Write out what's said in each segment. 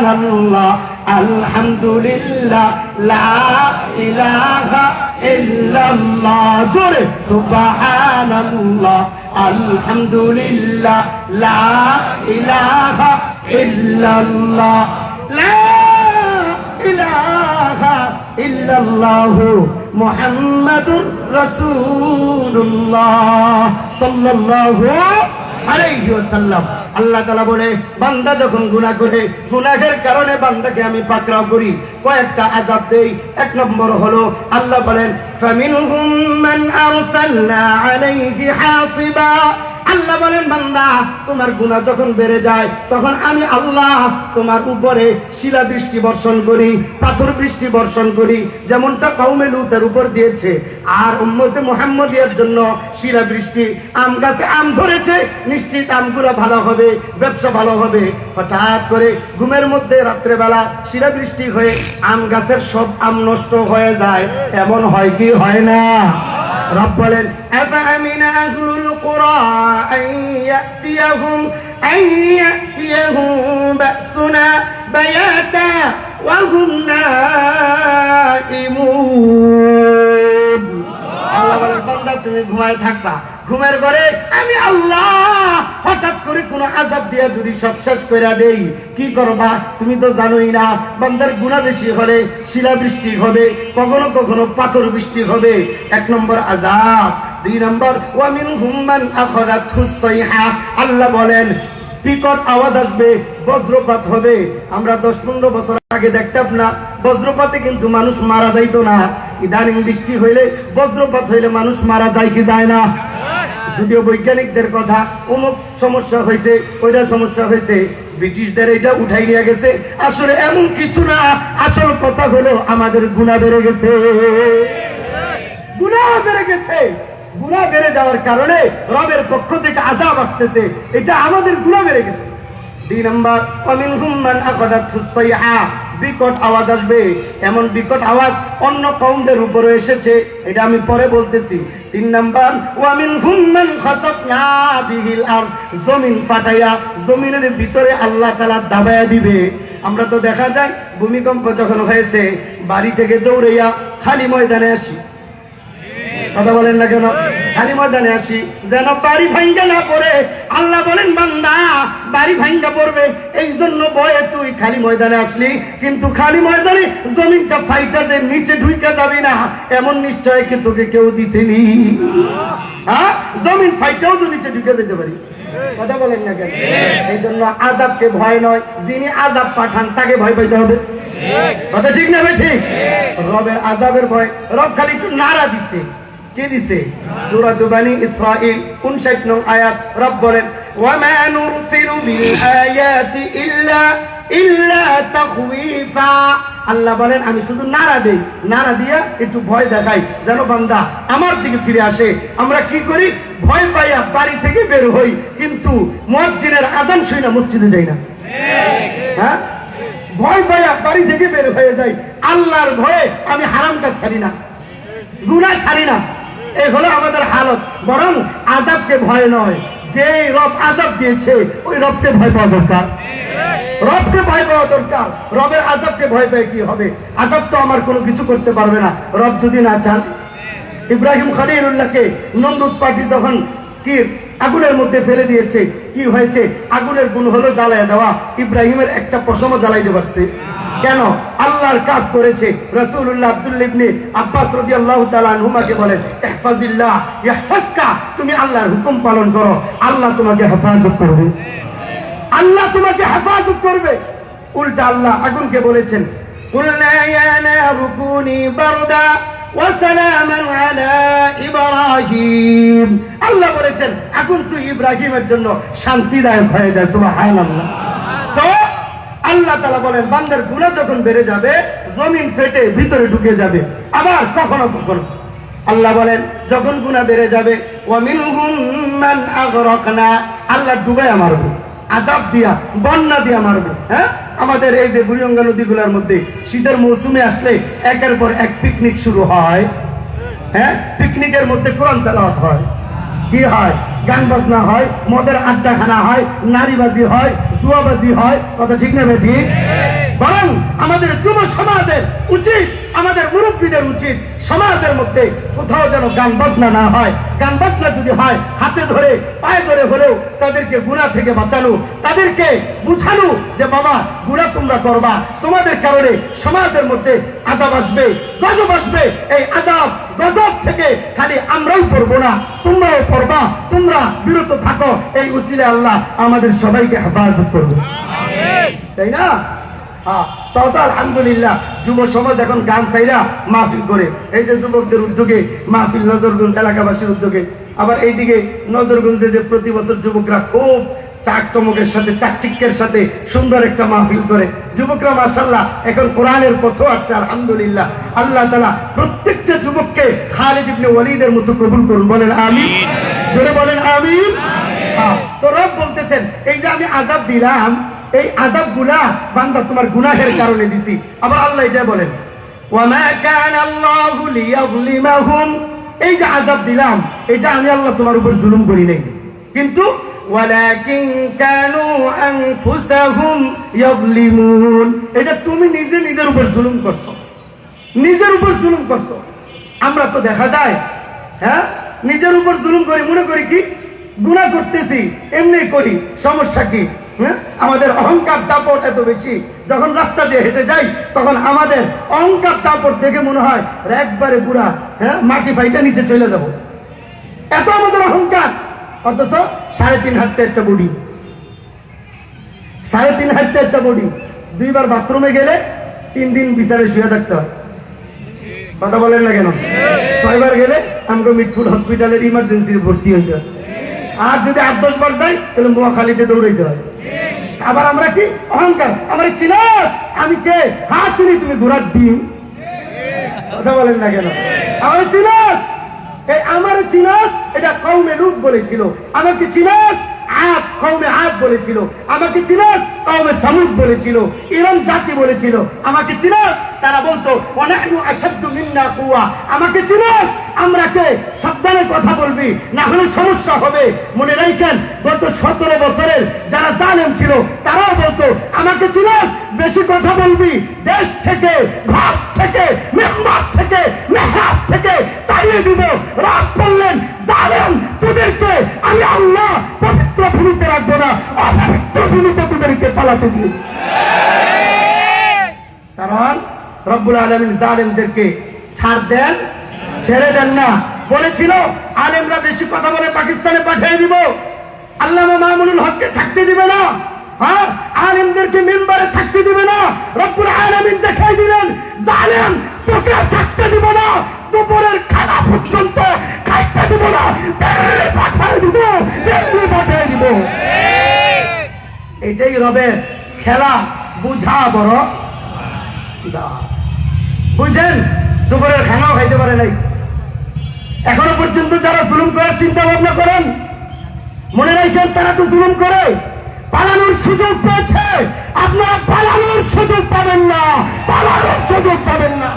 সুবহানাল্লাহ আলহামদুলিল্লাহ লা ইলাহা ইল্লাল্লাহ জোরে সুবহানাল্লাহ আলহামদুলিল্লাহ লা ইলাহা ইল্লাল্লাহ লা ইলাহা ইল্লাল্লাহু মুহাম্মাদুর রাসূলুল্লাহ সাল্লাল্লাহু আলাইহি ওয়াসাল্লাম। আল্লাহ তাআলা বলে বান্দা যখন গুনাহ করে গুনাহের কারণে বান্দাকে আমি পাকড়াও করি, কয়েকটা আযাব দেই। এক নম্বর হলো আল্লাহ বলেন ফামিনহুম মান আরসালনা আলাইহি হাসিবা। আল্লাহ বলেন বান্দা তোমার গুনাহ যখন বেড়ে যায় তখন আমি আল্লাহ তোমার উপরে শিলা বৃষ্টি বর্ষণ করি, পাথর বৃষ্টি বর্ষণ করি, যেমনটা কওমে লূতের উপর দিয়েছে। আর উম্মতে মুহাম্মদিয়ার জন্য শিলা বৃষ্টি। আম গাছে আম ধরেছে, নিশ্চিত আমগুলো ভালো হবে, ব্যবসা ভালো হবে। হঠাৎ করে ঘুমের মধ্যে রাত্রেবেলা শিলা বৃষ্টি হয়ে আম গাছের সব আম নষ্ট হয়ে যায়, এমন হয় কি হয় না? রব বলেন আফামিনা আহলুল কুরা আন ইয়াতিয়াহুম বাসুনা বায়াতা ওয়া হুম নাইমুন। আল্লাহ বলেন বান্দা তুমি ঘুমায় থাকবা, ঘুমের ঘরে আমি আল্লাহ হঠাৎ করে কোন আযাব দিয়া যদি সব শেষ করে দেই, কি করবা? তুমি তো জানোই না। বান্দার গুনাহ বেশি হলে শিলা বৃষ্টি হবে, কখনো কখনো পাথর বৃষ্টি হবে। এক নম্বর আযাব। দুই নম্বর ওয়া মিনহুম মান আখাযাতহুস সাইহা। আল্লাহ বলেন বিকট আওয়াজ আসবে, বজ্রপাত হবে। আমরা 10-15 বছর আগে দেখতাম না বজ্রপাতে কিন্তু মানুষ মারা যাইতো না। ইদানিং বৃষ্টি হইলে বজ্রপাত হইলে মানুষ মারা যায় কি যায় না? যদিও বৈজ্ঞানিকদের কথা অমুক সমস্যা হয়েছে, ওইটা সমস্যা হয়েছে, ব্রিটিশদের এটা উঠাই নিয়ে গেছে। আসলে এমন কিছু না, আসল কথা হলো আমাদের গুনাহ বেড়ে গেছে। গুনাহ বেড়ে গেছে। গুনাহ বেড়ে যাওয়ার কারণে রবের পক্ষ থেকে আযাব আসতেছে, এটা আমাদের গুনাহ বেড়ে গেছে। দুই নম্বর ওয়ামিনহুম মান আখাযাতহুস সাইহা। বিকট আওয়াজ আসবে, এমন বিকট আওয়াজ অন্য কওমদের উপরে এসেছে, এটা আমি পরে বলতেছি। তিন নম্বর ওয়ামিনহুম মান খাসাফনা বিহিল আরদ। জমিন ফাটাইয়া জমিনের ভিতরে আল্লাহ তাআলা দাবায়া দিবে। আমরা তো দেখা যায় ভূমিকম্প যখন হয়েছে বাড়ি থেকে দৌড়াইয়া খালি ময়দানে আসি, কথা বলেন না কেন? খালি ময়দানে আসি যেন বাড়ি ভাঙ্গা না পড়ে। আল্লাহ বলেন বান্দা বাড়ি ভাঙ্গা পড়বে এই জন্য ভয়ে তুই খালি ময়দানে আসলি, কিন্তু খালি ময়দানে জমিনটা ফাইটা যে নিচে ঢুকে যাবি না এমন নিশ্চয় কি তোকে কেউ দিছেনি? হ্যাঁ, জমিন ফাইটাও তো নিচে ঢুকে যেতে পারি, কথা বলেন না কেন? এই জন্য আযাবকে ভয় নয়, যিনি আযাব পাঠান তাকে ভয় পাইতে হবে, কথা ঠিক না ভাই? ঠিক। রবের আযাবের ভয়। রব খালি একটু নারা দিচ্ছে। কি দিছে? সূরা বানী ইসরাঈল 59 নং আয়াত। রব বলেন ওয়া মা নুরসিলু বিল আয়াতি ইল্লা তাখওয়িফা। আল্লাহ বলেন আমি শুধু নারা দেই, নারা দিয়া একটু ভয় দেখাই যেন বান্দা আমার দিকে ফিরে আসে। আমরা কি করি? ভয় পাইয়া বাড়ি থেকে বের হই, কিন্তু মুয়াজ্জিনের আযান শুনে মসজিদে যাই না। হ্যাঁ, ভয় পাইয়া বাড়ি থেকে বের হয়ে যাই। আল্লাহর ভয়ে আমি হারাম কাজ ছাড়ি না, গুনাহ ছাড়ি না। এই হলো আমাদের হালত। বরং আযাবকে ভয় নয়, যে রব আযাব দিয়েছে ওই রবকে ভয় পাওয়া দরকার, রবকে ভয় পাওয়া দরকার। রবের আযাবকে ভয় পেয়ে কি হবে? আযাব তো আমার কোনো কিছু করতে পারবে না রব যদি না চান। ইব্রাহিম খলিলুল্লাহকে নমরুদ পার্টি যখন কি আগুনের মধ্যে ফেলে দিয়েছে, কি হয়েছে? আগুনের গুণ হলো জ্বালায় দেওয়া। ইব্রাহিমের একটা পশমও জ্বালাইতে পারছে কেন? আল্লাহর কাজ করেছে। রাসূলুল্লাহ আব্দুল্লাহ ইবনে আব্বাস রাদিয়াল্লাহু তাআলা আনহুমাকে বলেন ইহফাজিল্লাহ ইয়াহফাজকা। তুমি আল্লাহর হুকুম পালন করো, আল্লাহ তোমাকে হেফাজত করবে, আল্লাহ তোমাকে হেফাজত করবে। উল্টা আল্লাহ আগুনকে বলেছেন কুলনা ইয়া নারু কুনি বারদা ওয়া সালামান আলা ইব্রাহিম। আল্লাহ বলেছেন আগুন তুই ইব্রাহিমের জন্য শান্তিদায়ক হয়ে যায়। সুবহানাল্লাহ। তো আল্লাহ তাআলা বলেন বান্দার গুনাহ যখন বেড়ে যাবে জমিন ফেটে ভিতরে ঢুকে যাবে। আবার কখনো কখনো আল্লাহ বলেন যখন গুনাহ বেড়ে যাবে ওয়া মিনহুম মান আগরাকনা। আল্লাহ ডুবাইয়া মারবে, আযাব দিয়া, বন্যা দিয়া মারবে। হ্যাঁ, আমাদের এই যে বুড়িগঙ্গা নদীগুলোর মধ্যে শীতের মৌসুমে আসলে একের পর এক পিকনিক শুরু হয়। হ্যাঁ, পিকনিকের মধ্যে কোরআন তেলাওয়াত হয়, কি হয়? গান বাজনা হয়, মদের আড্ডাখানা হয়, নারীবাজি হয়, জুয়াবাজি হয়, কথা ঠিক না? ঠিক। বরং আমাদের যুব সমাজের উচিত, আমাদের মুরব্বীদের উচিত সমাজের মধ্যে কোথাও যেন গান বাজনা না হয়। গান বাজনা যদি হয় হাতে ধরে পায়ে ধরে হলেও তাদেরকে গুনাহ থেকে বাঁচানো, তাদেরকে বুঝানো যে বাবা গুনাহ তোমরা করবা, তোমাদের কারণে সমাজের মধ্যে আযাব আসবে, গজব আসবে। এই আযাব গজব থেকে খালি আমরাই পড়বো না, তোমরাও পড়বা, তোমরা বিরত থাকো। এই উসিলে আল্লাহ আমাদের সবাইকে হেফাজত করবে, তাই না? তাও তো আলহামদুলিল্লাহ যুব সমাজ এখন গান চাইরা মাহফিল করে। এই যে যুবকদের উদ্যোগে মাহফিল, নজরগঞ্জ এলাকাবাসীর উদ্যোগে। আবার এইদিকে নজরগঞ্জে যে প্রতি বছর যুবকরা খুব চাক চমকের সাথে, চাকচিক্যের সাথে সুন্দর একটা মাহফিল করে। যুবকরা মাশাআল্লাহ এখন কোরআনের পথে আসছে আলহামদুলিল্লাহ। আল্লাহ তাআলা প্রত্যেকটা যুবককে খালিদ ইবনে ওয়ালিদের মতো কবুল করুন, বলেন আমিন, জোরে বলেন আমিন। তো রব বলতেছেন এই যে আমি আযাব দিলাম, এই আযাব গুলা বান্দা তোমার গুনাহের কারণে দিছি। আবার আল্লাহ এটা বলেন ওয়ামা কানা আল্লাহু লিয়াযলিমাহুম, এই যে আযাব দিলাম এটা আমি আল্লাহ তোমার উপর জুলুম করি নাই, কিন্তু ওয়ালাকিন কানু আনফুসাহুম ইয়াযলিমুন, এটা তুমি নিজে নিজের উপর জুলুম করছো, নিজের উপর জুলুম করছো। আমরা তো দেখা যায় হ্যাঁ নিজের উপর জুলুম করি, মনে করি কি গুনাহ করতেছি, এমনি করি, সমস্যা কি? আমাদের অহংকার দাপট এত বেশি, যখন রাস্তা দিয়ে হেঁটে যাই তখন আমাদের অহংকার দাপট দেখে মনে হয় একবারে পুরা মাটি ফাইটা নিচে চলে যাব, এত আমাদের অহংকার। অথচ 3.5 হাতে একটা বডি, 3.5 হাতে একটা বডি, 2 বার বাথরুমে গেলে 3 দিন বিছানায় শুয়ে থাকতে হয়, কথা বলেন না কেন? 6 বার গেলে আমাকে মিটফুড হসপিটালের ইমার্জেন্সি ভর্তি হইতে হয়, আর যদি 8-10 বার যাই তাহলে মোয়াখালীতে দৌড়াইতে হয়। আবার আমরা কি অহংকার, আমার চিনাস, আমি কে? হ্যাঁ চিনি, তুমি ঘোড়ার ডিম, কথা বলেন না কেন? আমার চিনাস, এই আমার চিনাস এটা কওমে লূত বলেছিল, আমাকে চিনাস আদ কওমে আদ বলেছিল, আমাকে চিনাস কওমে সামুদ বলেছিল, ইরম জাতি বলেছিল, আমাকে চিনাস তারা বলতো ওয়ানাহনু আশাদ্দু মিন্না কুওয়া, আমাকে চিনাস, আমরা কে? সাবধানে কথা বলবি, না হলে সমস্যা হবে। মনে রাখেন গত 17 বছরের যারা জালেম ছিল তারাও বলতো আমাকে চিনাস, বেশি কথা বলবি, দেশ থেকে, ঘর থেকে, মেম্বার থেকে, মেহরাব থেকে তাড়িয়ে দিব। রাত বললেন জালেম, তোদেরকে আমি আল্লাহ পবিত্র ভূমিতে রাখবো না, অপবিত্র ভূমিতে তোদেরকে পালাতে দিই। কারণ রব্বুল আলামিন জালেমদেরকে ছাড় দেন, ছেড়ে দেন না। বলেছিল আলেমরা বেশি কথা বলে পাকিস্তানে পাঠিয়ে দিব, আল্লামা মামুনুল হককে থাকতে দিবে না, হ্যাঁ আলেমদেরকে মেম্বারে থাকতে দিবে না। রব্বুল আলামিন দেখাই দিলেন জালেম তোকে থাকতে দিব না, দুপুরের খানা পর্যন্ত খাইতে দিব না, দিল্লি পাঠিয়ে দিব, দিল্লি পাঠিয়ে দিব। এটাই রবের খেলা, বুঝা বড় বুঝছেন? দুপুরের খানাও খাইতে পারে নাই। এখনো পর্যন্ত যারা জুলুম করার চিন্তা ভাবনা করেন, মনে রাখেন তারা তো জুলুম করে, পালানোর সুযোগ পেয়েছে, আপনারা পালানোর সুযোগ পাবেন না, পালানোর সুযোগ পাবেন না।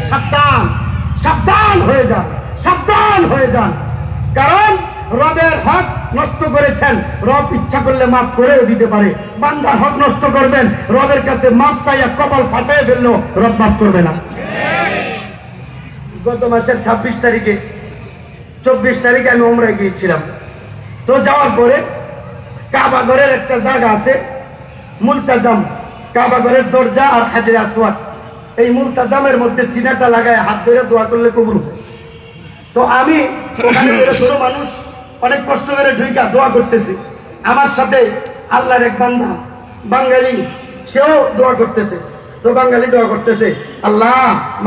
সাবধান, সাবধান হয়ে যান, সাবধান হয়ে যান। কারণ রবের হক নষ্ট করেছেন, রব ইচ্ছা করলে মাফ করেও দিতে পারে। বান্দার হক নষ্ট করবেন, রবের কাছে মাফ চাইয়া কপাল ফাটাই ফেললো, রব মাফ করবে না। গত মাসের 26 তারিখে 24 তারিখে আমি উমরায় গিয়েছিলাম। তো যাওয়ার পরে কাবা ঘরের একটা জায়গা আছে মুলতাজাম, কাবা ঘরের দরজা আর হাজরে আসওয়াদ, এই মুলতাজামের মধ্যে সিনাটা লাগায় হাত ধরে দোয়া করলে কবুল। তো আমি ওখানে ছোট মানুষ অনেক কষ্ট করে ঢুইকা দোয়া করতেছি, আমার সাথে আল্লাহর এক বান্দা বাঙালি, সেও দোয়া করতেছে। তো বাঙালি দোয়া করতেছে, আল্লাহ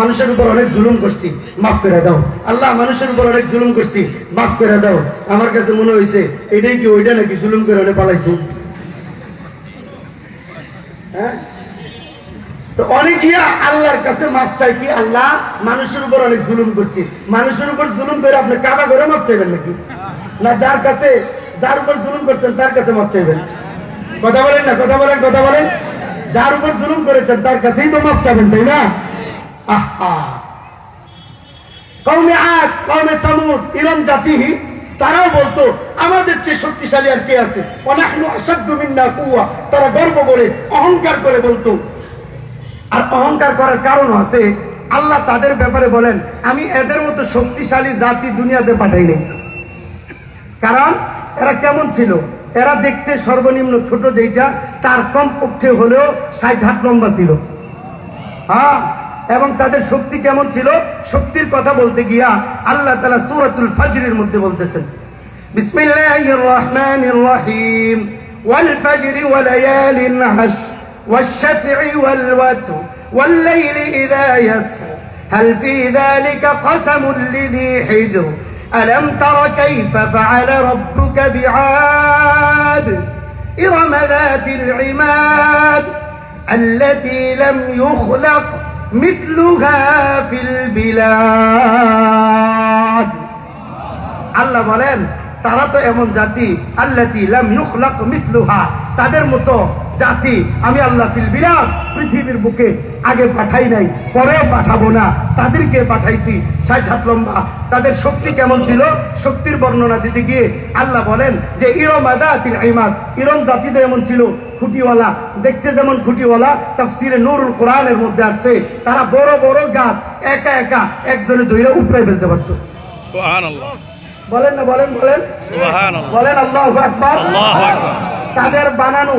মানুষের উপর অনেক জুলুম করছি, মাফ করে দাও, আল্লাহ মানুষের উপর অনেক জুলুম করছি, মাফ করে দাও। আমার কাছে মনে হয়েছে এটাই কি ওইটা নাকি জুলুম করে অনেক পালাইছি। হ্যাঁ, তো অনেকিয়া আল্লাহর কাছে মাফ চাই কি, আল্লাহ মানুষের উপর অনেক জুলুম করছি। মানুষের উপর জুলুম করে আপনি কাবা করে মাফ চাইবেন নাকি? না, যার কাছে, যার উপর জুলুম করছেন তার কাছে মাফ চাইবেন। কথা বলেন না, কথা বলেন, কথা বলেন। যার উপর জুলুম করেছেন তার কাছেই তো মাফ চাবেন, তাই না? আহা, কওমে আদ, কওমে সামুদ, ইরম জাতি, তারাও বলতো আমাদের চেয়ে শক্তিশালী আর কে আছে, ওয়ানাহনু আশাদ্দু মিন্না কুওয়া। তারা গর্ব করে, অহংকার করে বলতো আর অহংকার করার কারণ আছে, আল্লাহ তাদের ব্যাপারে বলেন আমি এদের মতো শক্তিশালী জাতি দুনিয়াতে পাঠাই নাই। কারণ এরা কেমন ছিল, এরা দেখতে সর্বনিম্ন ছোট যেটা তার কমপক্ষে হলেও 60 হাত লম্বা ছিল। হ্যাঁ, এবং তাদের শক্তি কেমন ছিল, শক্তির কথা বলতে গিয়া আল্লাহ তাআলা সূরাতুল ফাজরের মধ্যে বলতেছেন বিসমিল্লাহির রহমানির রহিম ওয়াল ফাজরি ওয়া লায়ালিন আশর ওয়াশ-শাফঈ ওয়াল ওয়াতর ওয়াল লাইলি ইযা ইয়াসর হাল ফী যালিকা কসমুল লিযী হিজর আলাম তারা কাইফা ফাআলা রাব্বুকা বিআদ ইরম যাতিল ইমাদ التي لم يخلق مثلها في البلاد। আল্লাহ বলেন তারা তো এমন জাতি আল্লাতী লাম ইউখলাক মিথলুহা, তাদের মতো জাতি আমি আল্লাহ ফিল বিলাদ পৃথিবীর বুকে আগে পাঠাই নাই, পরেও পাঠাবো না, তাদেরকে পাঠাইছি 60 হাত লম্বা। তাদের শক্তি কেমন ছিল, শক্তির বর্ণনা দিতে গিয়ে আল্লাহ বলেন যে ইরম যাতিল ইমাদ, ইরম জাতিতে এমন ছিল খুঁটিওয়ালা, দেখতে যেমন খুঁটিওয়ালা, তাফসীরে নূরুল কোরআনের মধ্যে আসছে তারা বড় বড় গাছ একা একা একজনে ধইরা উপরে ফেলতে পারতো। সুবহানাল্লাহ, বলেন না, বলেন বলেন সুবহানাল্লাহ, বলেন আল্লাহু আকবার। আল্লাহু আকবার। তাদের বানানো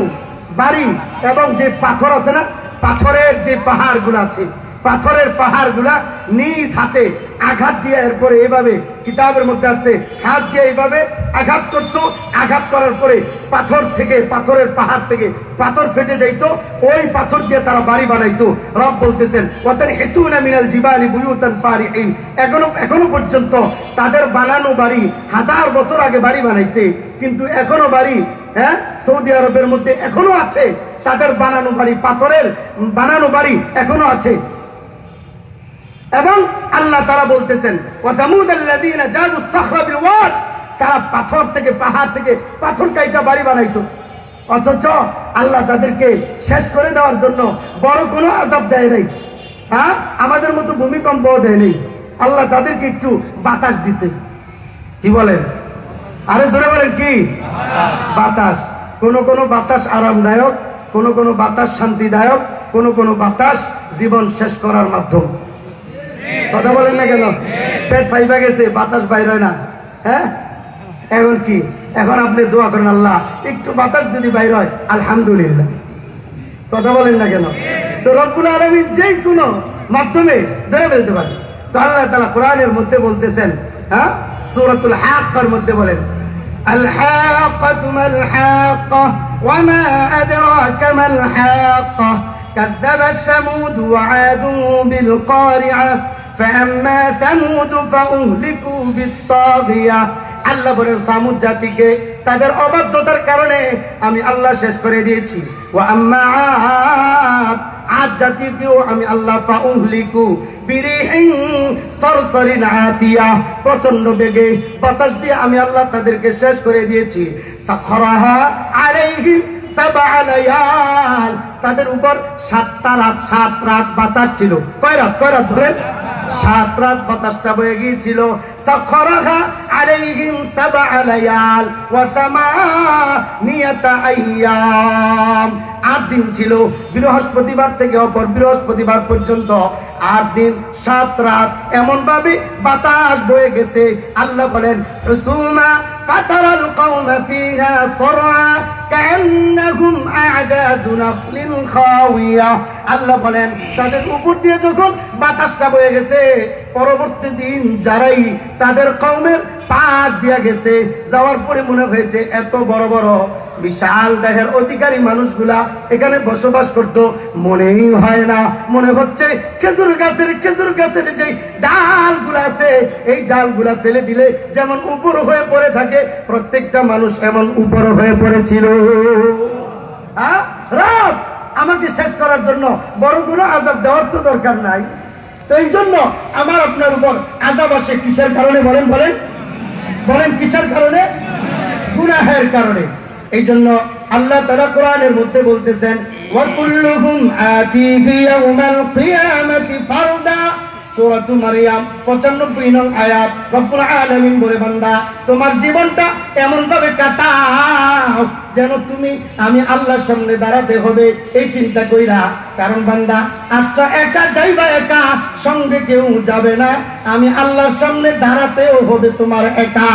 বাড়ি এবং যে পাথর আছে না, পাথরের যে পাহাড়গুলো আছে, পাথরের পাহাড়গুলা নিজ হাতে আঘাত দিয়ে এরপরে এভাবে কিতাবের মধ্যে আসছে হাত দিয়ে এইভাবে আঘাত করতো, আঘাত করার পরে পাথর থেকে, পাথরের পাহাড় থেকে পাথর ফেটে যাইতো, ওই পাথর দিয়ে তারা বাড়ি বানাইতো। রব বলতেছেন ওয়াতান হিতুনা মিনাল জিবালি বুয়ুতান ফারিহিন, এখনো পর্যন্ত তাদের বানানো বাড়ি 1000 বছর আগে বাড়ি বানাইছে, কিন্তু এখনো বাড়ি, হ্যাঁ, সৌদি আরবের মধ্যে এখনো আছে তাদের বানানো বাড়ি, পাথরের বানানো বাড়ি এখনো আছে। এবং আল্লাহ তাআলা বলতেছেন ওয়া সামুদাল্লাযীনা জাবুস সাখরা বিল ওয়াদ, তারা পাথর থেকে, পাহাড় থেকে পাথর কাইটা বাড়ি বানাইতো। অথচ আল্লাহ তাদেরকে শেষ করে দেওয়ার জন্য বড় কোনো আযাব দেয় নাই। হ্যাঁ, আমাদের মতো ভূমিকম্প দেয় নাই, আল্লাহ তাদেরকে একটু বাতাস দিছে। কি বলেন, আরে জোরে বলেন কি? বাতাস। কোন বাতাস আরামদায়ক, কোন বাতাস শান্তিদায়ক, কোন বাতাস জীবন শেষ করার মাধ্যম। কথা বলেন না কেন? পেট ফাইবা গেছে, বাতাস বাইর হয় না। হ্যাঁ, এখন কি, এখন আপনি দোয়া করেন আল্লাহ একটু বাতাস যদি বাইর হয় আলহামদুলিল্লাহ। কথা বলেন না কেন? তো রব্বুল আলামিন যে কোনো মাধ্যমে ধরে ফেলতে পারে। তো আল্লাহ তাআলা কোরআনের মধ্যে বলতেছেন, হ্যাঁ, সূরাতুল হাক্কার মধ্যে বলেন আল হাক্কাতু মাল হাক্কা ওয়া মা আদরাকা মাল হাক্কা কাযযাবাত সামুদ ওয়া আদু বিল কারিআ ফাআম্মা সামুদ ফাউহলিকু বিত-তাগিয়া। আল্লাহ বলেন সামুদ জাতিকে তাদের অবাধ্যতার কারণে আমি আল্লাহ শেষ করে দিয়েছি। ওয়া আম্মা আদ জাতিকেও আমি আল্লাহ ফাউহলিকু বিরিহিন সরসরিন আতিয়া, প্রচন্ড বেগে বাতাস দিয়ে আমি আল্লাহ তাদেরকে শেষ করে দিয়েছি। সাখরাহা আলাইহিম সাবআ লায়াল, তাদের উপর 7 রাত বাতাস ছিল। কয় রাত ধরেন? 7 রাত বাতাসটা বয়ে গিয়েছিল। সাখরাহা আলাইহিম সাবআ লায়াল ওয়া সামানিয়াতা আইয়াম, 8 দিন ছিল, বৃহস্পতিবার থেকে অপর বৃহস্পতিবার পর্যন্ত 8 দিন 7 রাত এমন ভাবে বাতাস বয়ে গেছে। আল্লাহ বলেন হুসুমা ফাতারাল কওমা ফিহা সরআ কান্নাহুম আ'জাযু নাখলিন খাওয়িয়া। আল্লাহ বলেন তাদের উপর দিয়ে যখন বাতাসটা বয়ে গেছে, পরবর্তী দিন যারাই তাদের কওমের পাশ দিয়া গেছে, যাওয়ার পরে মনে হয়েছে এত বড় বড় বিশাল দেহের অধিকারী মানুষগুলা এখানে বসবাস করত, মনেই হয় না। মনে হচ্ছে খেজুর গাছের যে ডালগুলা আছে, এই ডালগুলা ফেলে দিলে যেমন উপর হয়ে পড়ে থাকে, প্রত্যেকটা মানুষ এমন উপর হয়ে পড়েছিল। রব আমাকে শেষ করার জন্য বড় কোনো আযাব দেওয়ার তো দরকার নাই। তো এই জন্য আমার আপনার উপর আযাব আসে কিসের কারণে? বলেন বলেন বলেন, কিসের কারণে? গুনাহের কারণে। এই জন্য আল্লাহ তাআলা কোরআনের মধ্যে বলতেছেন ওয়া কুল্লুহুম আতিহি ইয়াউমাল কিয়ামাতি ফারদা, সূরাতুল মারিয়াম 95 নং আয়াত রব্বুল আলামিন বলে বান্দা তোমার জীবনটা এমন ভাবে কাটাও যেন তুমি আমি আল্লাহর সামনে দাঁড়াতে হবে এই চিন্তা কইরা। কারণ বান্দা আচ্ছা একা যাইবা, একা সঙ্গে কেউ যাবে না, আমি আল্লাহর সামনে দাঁড়াতেও হবে তোমার একা।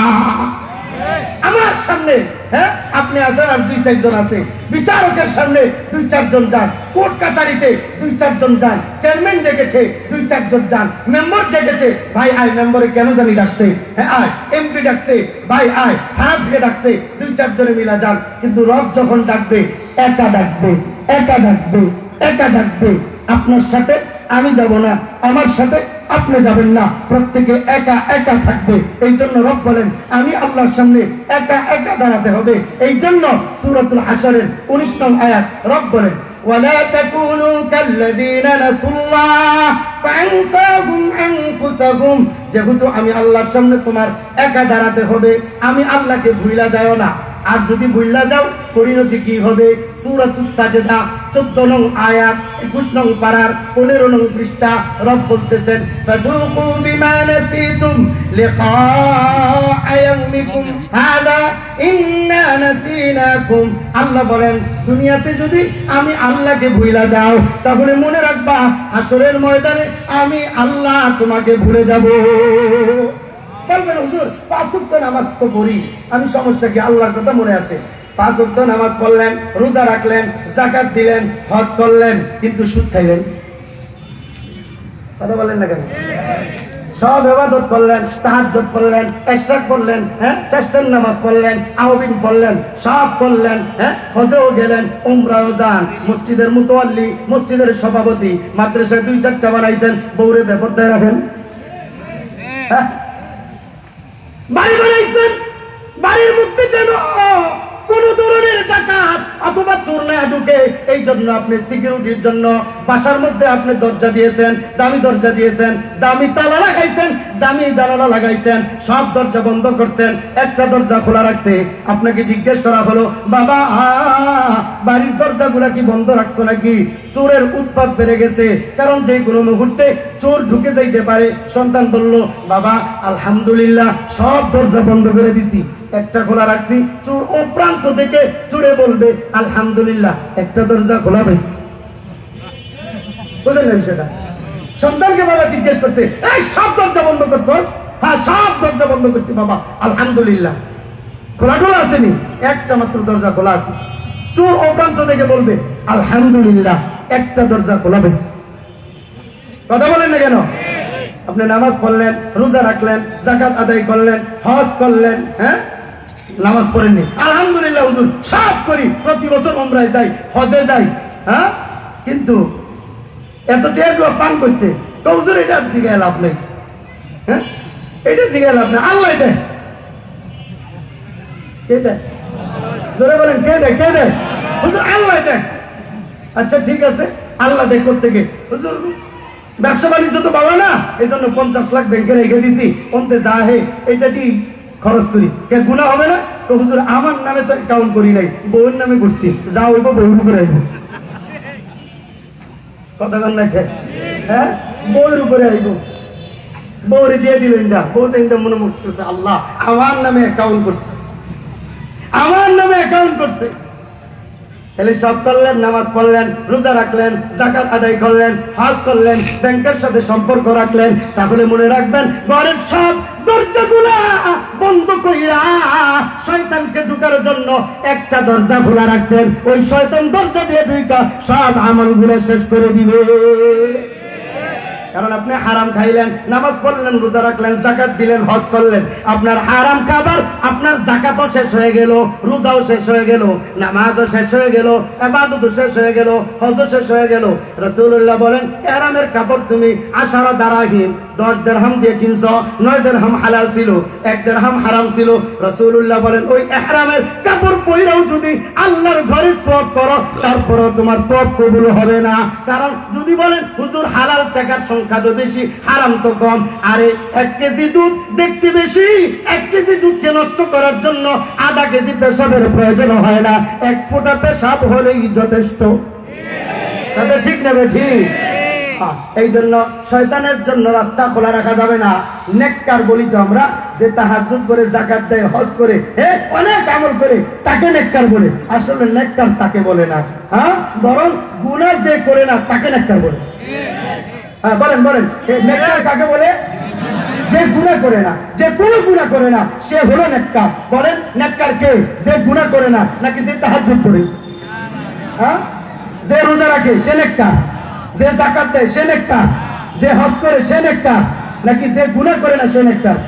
আমার সামনে হ্যাঁ আপনি আছেন আর 2-4 জন আছে, বিচারকের সামনে 2-4 জন যান, কোর্ট কাছারিতে 2-4 জন যান, চেয়ারম্যান ডেকেছে 2-4 জন যান, মেম্বার ডেকেছে ভাই আয়, মেম্বারে কেন জানি ডাকছে, হ্যাঁ আয়, এমপি ডাকছে ভাই আয়, থানা থেকে ডাকছে 2-4 জনে মিলা যান। কিন্তু রব যখন ডাকবে একা ডাকবে, একা ডাকবে, একা ডাকবে। আপনার সাথে আমি যাব না, আমার সাথে আপনি যাবেন না, প্রত্যেকে একা একা থাকবে। এই জন্য রব বলেন আমি আল্লাহর সামনে একা একা দাঁড়াতে হবে। এই জন্য সূরাতুল হাশরের 19 নং আয়াত রব বলেন ওয়ালা তাকুনু কাল্লাযীনা নাসুল্লাহ ফাআনসাহুম আনফুসাহুম। যেহেতু আমি আল্লাহর সামনে তোমার একা দাঁড়াতে হবে, আমি আল্লাহকে ভুইলা যাও না। আর যদি ভুইলা যাও পরিণতি কি হবে? সূরাতুস সাজদা 14 নং আয়াত 21 নং পারার 15 নং পৃষ্ঠা রব বলতেছেন ফাদুকু বিমা নাসিতুম লিকা ইয়াউমিকুম হাদা ইন্না নাসিনাকুম। আল্লাহ বলেন দুনিয়াতে যদি আমি আল্লাহকে ভুইলা যাও তাহলে মনে রাখবা হাসরের ময়দানে আমি আল্লাহ তোমাকে ভুলে যাব। বলবেন হুজুর 5 ওয়াক্ত নামাজ তো পড়ি, আমি সমস্যা কি? আল্লাহর কথা মনে আছে। 5 ওয়াক্ত নামাজ পড়লেন, রোজা রাখলেন, যাকাত দিলেন, হজ করলেন, কিন্তু সুদ খাইলেন। কথা বলেন না কেন? সব ইবাদত করলেন, তাহাজ্জুদ পড়লেন, ইশরাক পড়লেন, হ্যাঁ চারটার নামাজ পড়লেন, আওবিন পড়লেন, সব করলেন, হ্যাঁ হজেও গেলেন, উমরাও যান, মসজিদের মুতাওয়াল্লি, মসজিদের সভাপতি, মাদ্রাসায় 2-4টা বানাইছেন, বউরে বেপরদায় রাখেন, হ্যাঁ বাড়ি বানাইছেন, বাড়ির মধ্যে যেন কোন ধরনের ডাকাত অথবা চোর না ঢুকে। এই জন্য আপনি সিকিউরিটির জন্য বাসার মধ্যে আপনি দরজা দিয়েছেন, দামি দরজা দিয়েছেন, দামি তালা লাগাইছেন, দামি জানালা লাগাইছেন, সব দরজা বন্ধ করছেন, একটা দরজা খোলা রাখছে। আপনাকে জিজ্ঞেস করা হলো বাবা বাড়ির দরজাগুলা কি বন্ধ রাখছো নাকি? চোরের উৎপাত বেড়ে গেছে, কারণ যে কোনো মুহূর্তে চোর ঢুকে যাইতে পারে। সন্তান বলল বাবা আলহামদুলিল্লাহ সব দরজা বন্ধ করে দিছি, একটা খোলা রাখছি। চোর ও প্রান্ত থেকে চোরে বলবে আলহামদুলিল্লাহ একটা দরজা খোলা পেয়েছি। বুঝলেন না বিষয়টা? সন্তানকে বাবা জিজ্ঞেস করছে এই সব দরজা বন্ধ করছস? হ্যাঁ সব দরজা বন্ধ করছি বাবা আলহামদুলিল্লাহ। খোলা খোলা আসেনি, একটা মাত্র দরজা খোলা আছে। চোর ও প্রান্ত থেকে বলবে আলহামদুলিল্লাহ একটা দরজা খোলা পেয়েছি। কথা বলেন না কেন? আপনি নামাজ পড়লেন, রোজা রাখলেন, যাকাত আদায় করলেন, হজ করলেন, হ্যাঁ নামাজ পড়েননি আলহামদুলিল্লাহ হুজুর সব করি, প্রতি বছর উমরায় যাই, হজে যাই, হ্যাঁ কিন্তু এত টের পান করতে তো হুজুর এটা শিখাই লাভ নেই, হ্যাঁ এটা শিখাই লাভ নেই। আল্লাহ দেয়, কে দেয়? জোরে বলেন কে দেয়? কে দেয়? হুজুর আল্লাহ দেয়। আচ্ছা ঠিক আছে, আল্লাহ দেয় কোত্থেকে? হুজুর ব্যবসা বাণিজ্য তো ভালো না, এই জন্য 50 লাখ ব্যাংকে রেখে দিছি, অন্তে যা হে এটা দিয়ে খরচ করি, কে গুনাহ হবে না? তো হুজুর আমার নামে তো অ্যাকাউন্ট করি নাই, বউয়ের নামে করছি, যা হইব বউয়ের উপরে আইব। কথা কন না খেয়ে, হ্যাঁ বউয়ের উপরে আইব, বউরে দিয়ে দিলেন না, বউ তো এটা মনে করতেছে আল্লাহ আমার নামে অ্যাকাউন্ট করছে, আমার নামে অ্যাকাউন্ট করছে। তাহলে সব করলেন, নামাজ পড়লেন, রোজা রাখলেন, যাকাত আদায় করলেন, হজ করলেন, ব্যাংকের সাথে সম্পর্ক রাখলেন, তাহলে মনে রাখবেন ঘরের সব দরজাগুলা বন্ধ কইরা শয়তানকে ঢুকার জন্য একটা দরজা খোলা রাখছেন। ওই শয়তান দরজা দিয়ে ঢুকা সব আমলগুলো শেষ করে দিবে। কারণ আপনি হারাম খাইলেন, নামাজ পড়লেন, রোজা রাখলেন, যাকাত দিলেন, হজ করলেন, আপনার হারাম খাবার আপনার যাকাতও শেষ হয়ে গেল, রোজাও শেষ হয়ে গেল, নামাজও শেষ হয়ে গেল, ইবাদতও শেষ হয়ে গেল, হজও শেষ হয়ে গেল। রাসূলুল্লাহ বলেন ইহরামের কাপড় তুমি 10 দিরহাম 10 দিরহাম দিয়ে কিনছো, 9 দিরহাম হালাল ছিল, 1 দিরহাম হারাম ছিল। রাসূলুল্লাহ বলেন ওই ইহরামের কাপড় পইরাও যদি আল্লাহর ঘরে তওয়াফ করো তারপরও তোমার তওয়াফ কবুল হবে না। কারণ যদি বলেন হুজুর হালাল টাকার সংখ্যা তো বেশি, হারাম তো কম, আরে 1 কেজি দুধ দেখতে বেশি, 1 কেজি দুধকে নষ্ট করার জন্য আধা কেজি পেশাবের প্রয়োজন হয় না, 1 ফোঁটা পেশাব হলেই যথেষ্ট। তাহলে ঠিক নেবে ঠিক এই জন্য শয়তানের জন্য রাস্তা খোলা রাখা যাবে না। নেককার বলি তো আমরা, যে তাহাজ্জুদ করে, যাকাত দেয়, হজ করে, অনেক আমল করে, তাকে নেককার বলে। আসলে নেককার তাকে বলে না, বরং গুনাহ যে করে না তাকে নেককার বলে। বলেন বলেন, নেককার কাকে বলে? যে গুনাহ করে না, যে কোনো গুনাহ করে না, সে হলো নেককার। বলেন, নেককার কে? যে গুনাহ করে না, নাকি যে তাহাজ্জুদ করে? যে রোজা রাখে সে নেককার, যে যাকাত দেয় সে নেককার, যে হজ করে সে নেককার, নাকি যে গুনাহ করে না সে নেককার?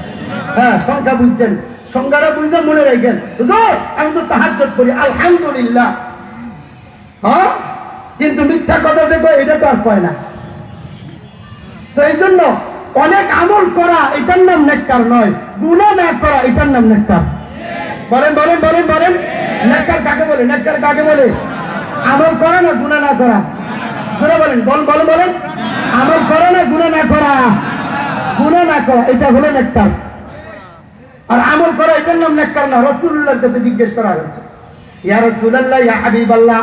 সংখ্যা বুঝছেন? সংখ্যাটা বুঝছেন, মনে রাখেন। হুজুর আমি তো তাহাজ্জুদ করি, আলহামদুলিল্লাহ। কিন্তু মিথ্যা কথা যে কয়, এটা তো আর কয় না। তো এই জন্য অনেক আমল করা এটার নাম নেককার নয়, গুনাহ না করা এটার নাম নেককার। বলেন বলেন বলেন বলেন, নেককার কাকে বলে? নেককার কাকে বলে? আমল করা না গুনাহ না করা? জোরে বলেন, বলেন বলেন বলেন, আমল করা না গুনাহ না করা? গুনাহ না করা, এটা হলো নেককার। আর আমল করা এটার নাম নেককার না। রাসূলুল্লাহর কাছে জিজ্ঞেস করা হয়েছে, ইয়া রাসূলুল্লাহ, ইয়া হাবিবাল্লাহ,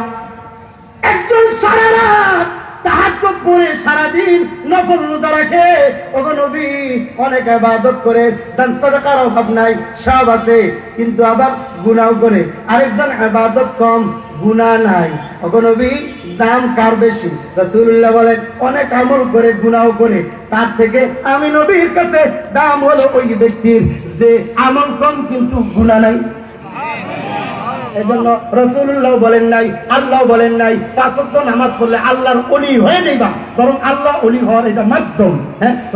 একজন সারা রাত তাহাজ্জুদ পড়ে সারাদিন নফল রোজা রাখে, ওগো নবী, অনেক ইবাদত করে, দান সাদাকার অভাব নাই, সব আছে, কিন্তু আবার গুনাহ করে। আরেকজন ইবাদত কম, গুনাহ নাই, ওগো নবী, দাম কার বেশি? রাসূলুল্লাহ বলেন, অনেক আমল করে গুনাহ করে, তার থেকে আমি নবীর কাছে দাম হলো ওই ব্যক্তির যে আমল কম কিন্তু গুনাহ নাই। এজন্য রাসূলুল্লাহ বলেন নাই, আল্লাহ বলেন নাই, 5 ওয়াক্ত নামাজ পড়লে আল্লাহর ওলি হয়ে যাইবা, বরং আল্লাহ ওলি হওয়ার এটা মাধ্যম।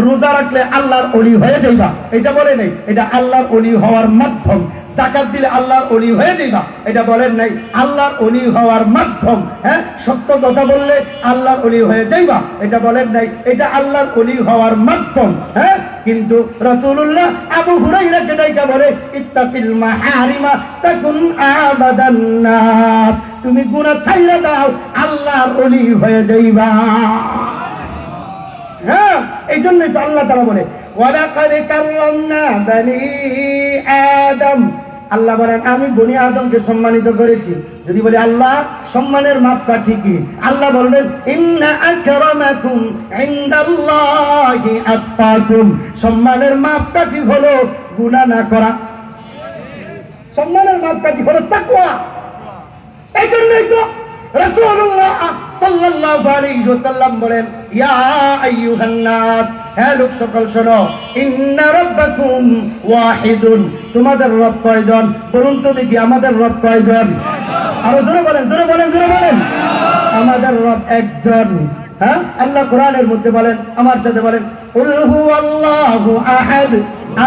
রোজা রাখলে আল্লাহর ওলি হয়ে যাইবা, এটা বলে নাই, এটা আল্লাহর ওলি হওয়ার মাধ্যম। যাকাত দিলে আল্লাহর ওলি হয়ে যাইবা, এটা বলেন নাই, আল্লাহর ওলি হওয়ার মাধ্যম। সত্য কথা বললে আল্লাহর ওলি হয়ে যাইবা, এটা বলেন নাই, এটা আল্লাহর ওলি হওয়ার মাধ্যম। কিন্তু রাসূলুল্লাহ আবু হুরায়রাকে ডাইকা বলে, ইত্তাকিল মাহারিমা তাকুন আবাদান নাস, তুমি গুনাহ ছাইড়া দাও, আল্লাহর ওলি হয়ে যাইবা। এই জন্যই তো আল্লাহ তাআলা বলে, ওয়ালাকাদ কাররামনা বনি আদম, আল্লাহ বলেন আমি বনি আদমকে সম্মানিত করেছি। যদি বলি আল্লাহ সম্মানের মাপকাঠি কি? আল্লাহ বলবেন, ইন্না আকরামাকুম ইনদাল্লাহি আতকাকুম, সম্মানের মাপকাঠি হলো গুনাহ না করা, সম্মানের মাপকাঠি হলো তাকওয়া। এই জন্যই তো রাসূলুল্লাহ সাল্লাল্লাহু আলাইহি ওয়াসাল্লাম বলেন, ইয়া আইয়ুহান নাস, হে লোক সকল শোনো, ইন্না রাব্বাকুম ওয়াহিদুন, তোমাদের রব কয়জন? বলুন তো দেখি, আমাদের রব কয়জন? আরো জোরে বলেন, জোরে বলেন, জোরে বলেন, আমাদের রব একজন। আল্লাহ কোরআনের মধ্যে বলেন, আমার সাথে বলেন, কুল হুয়াল্লাহু আহাদ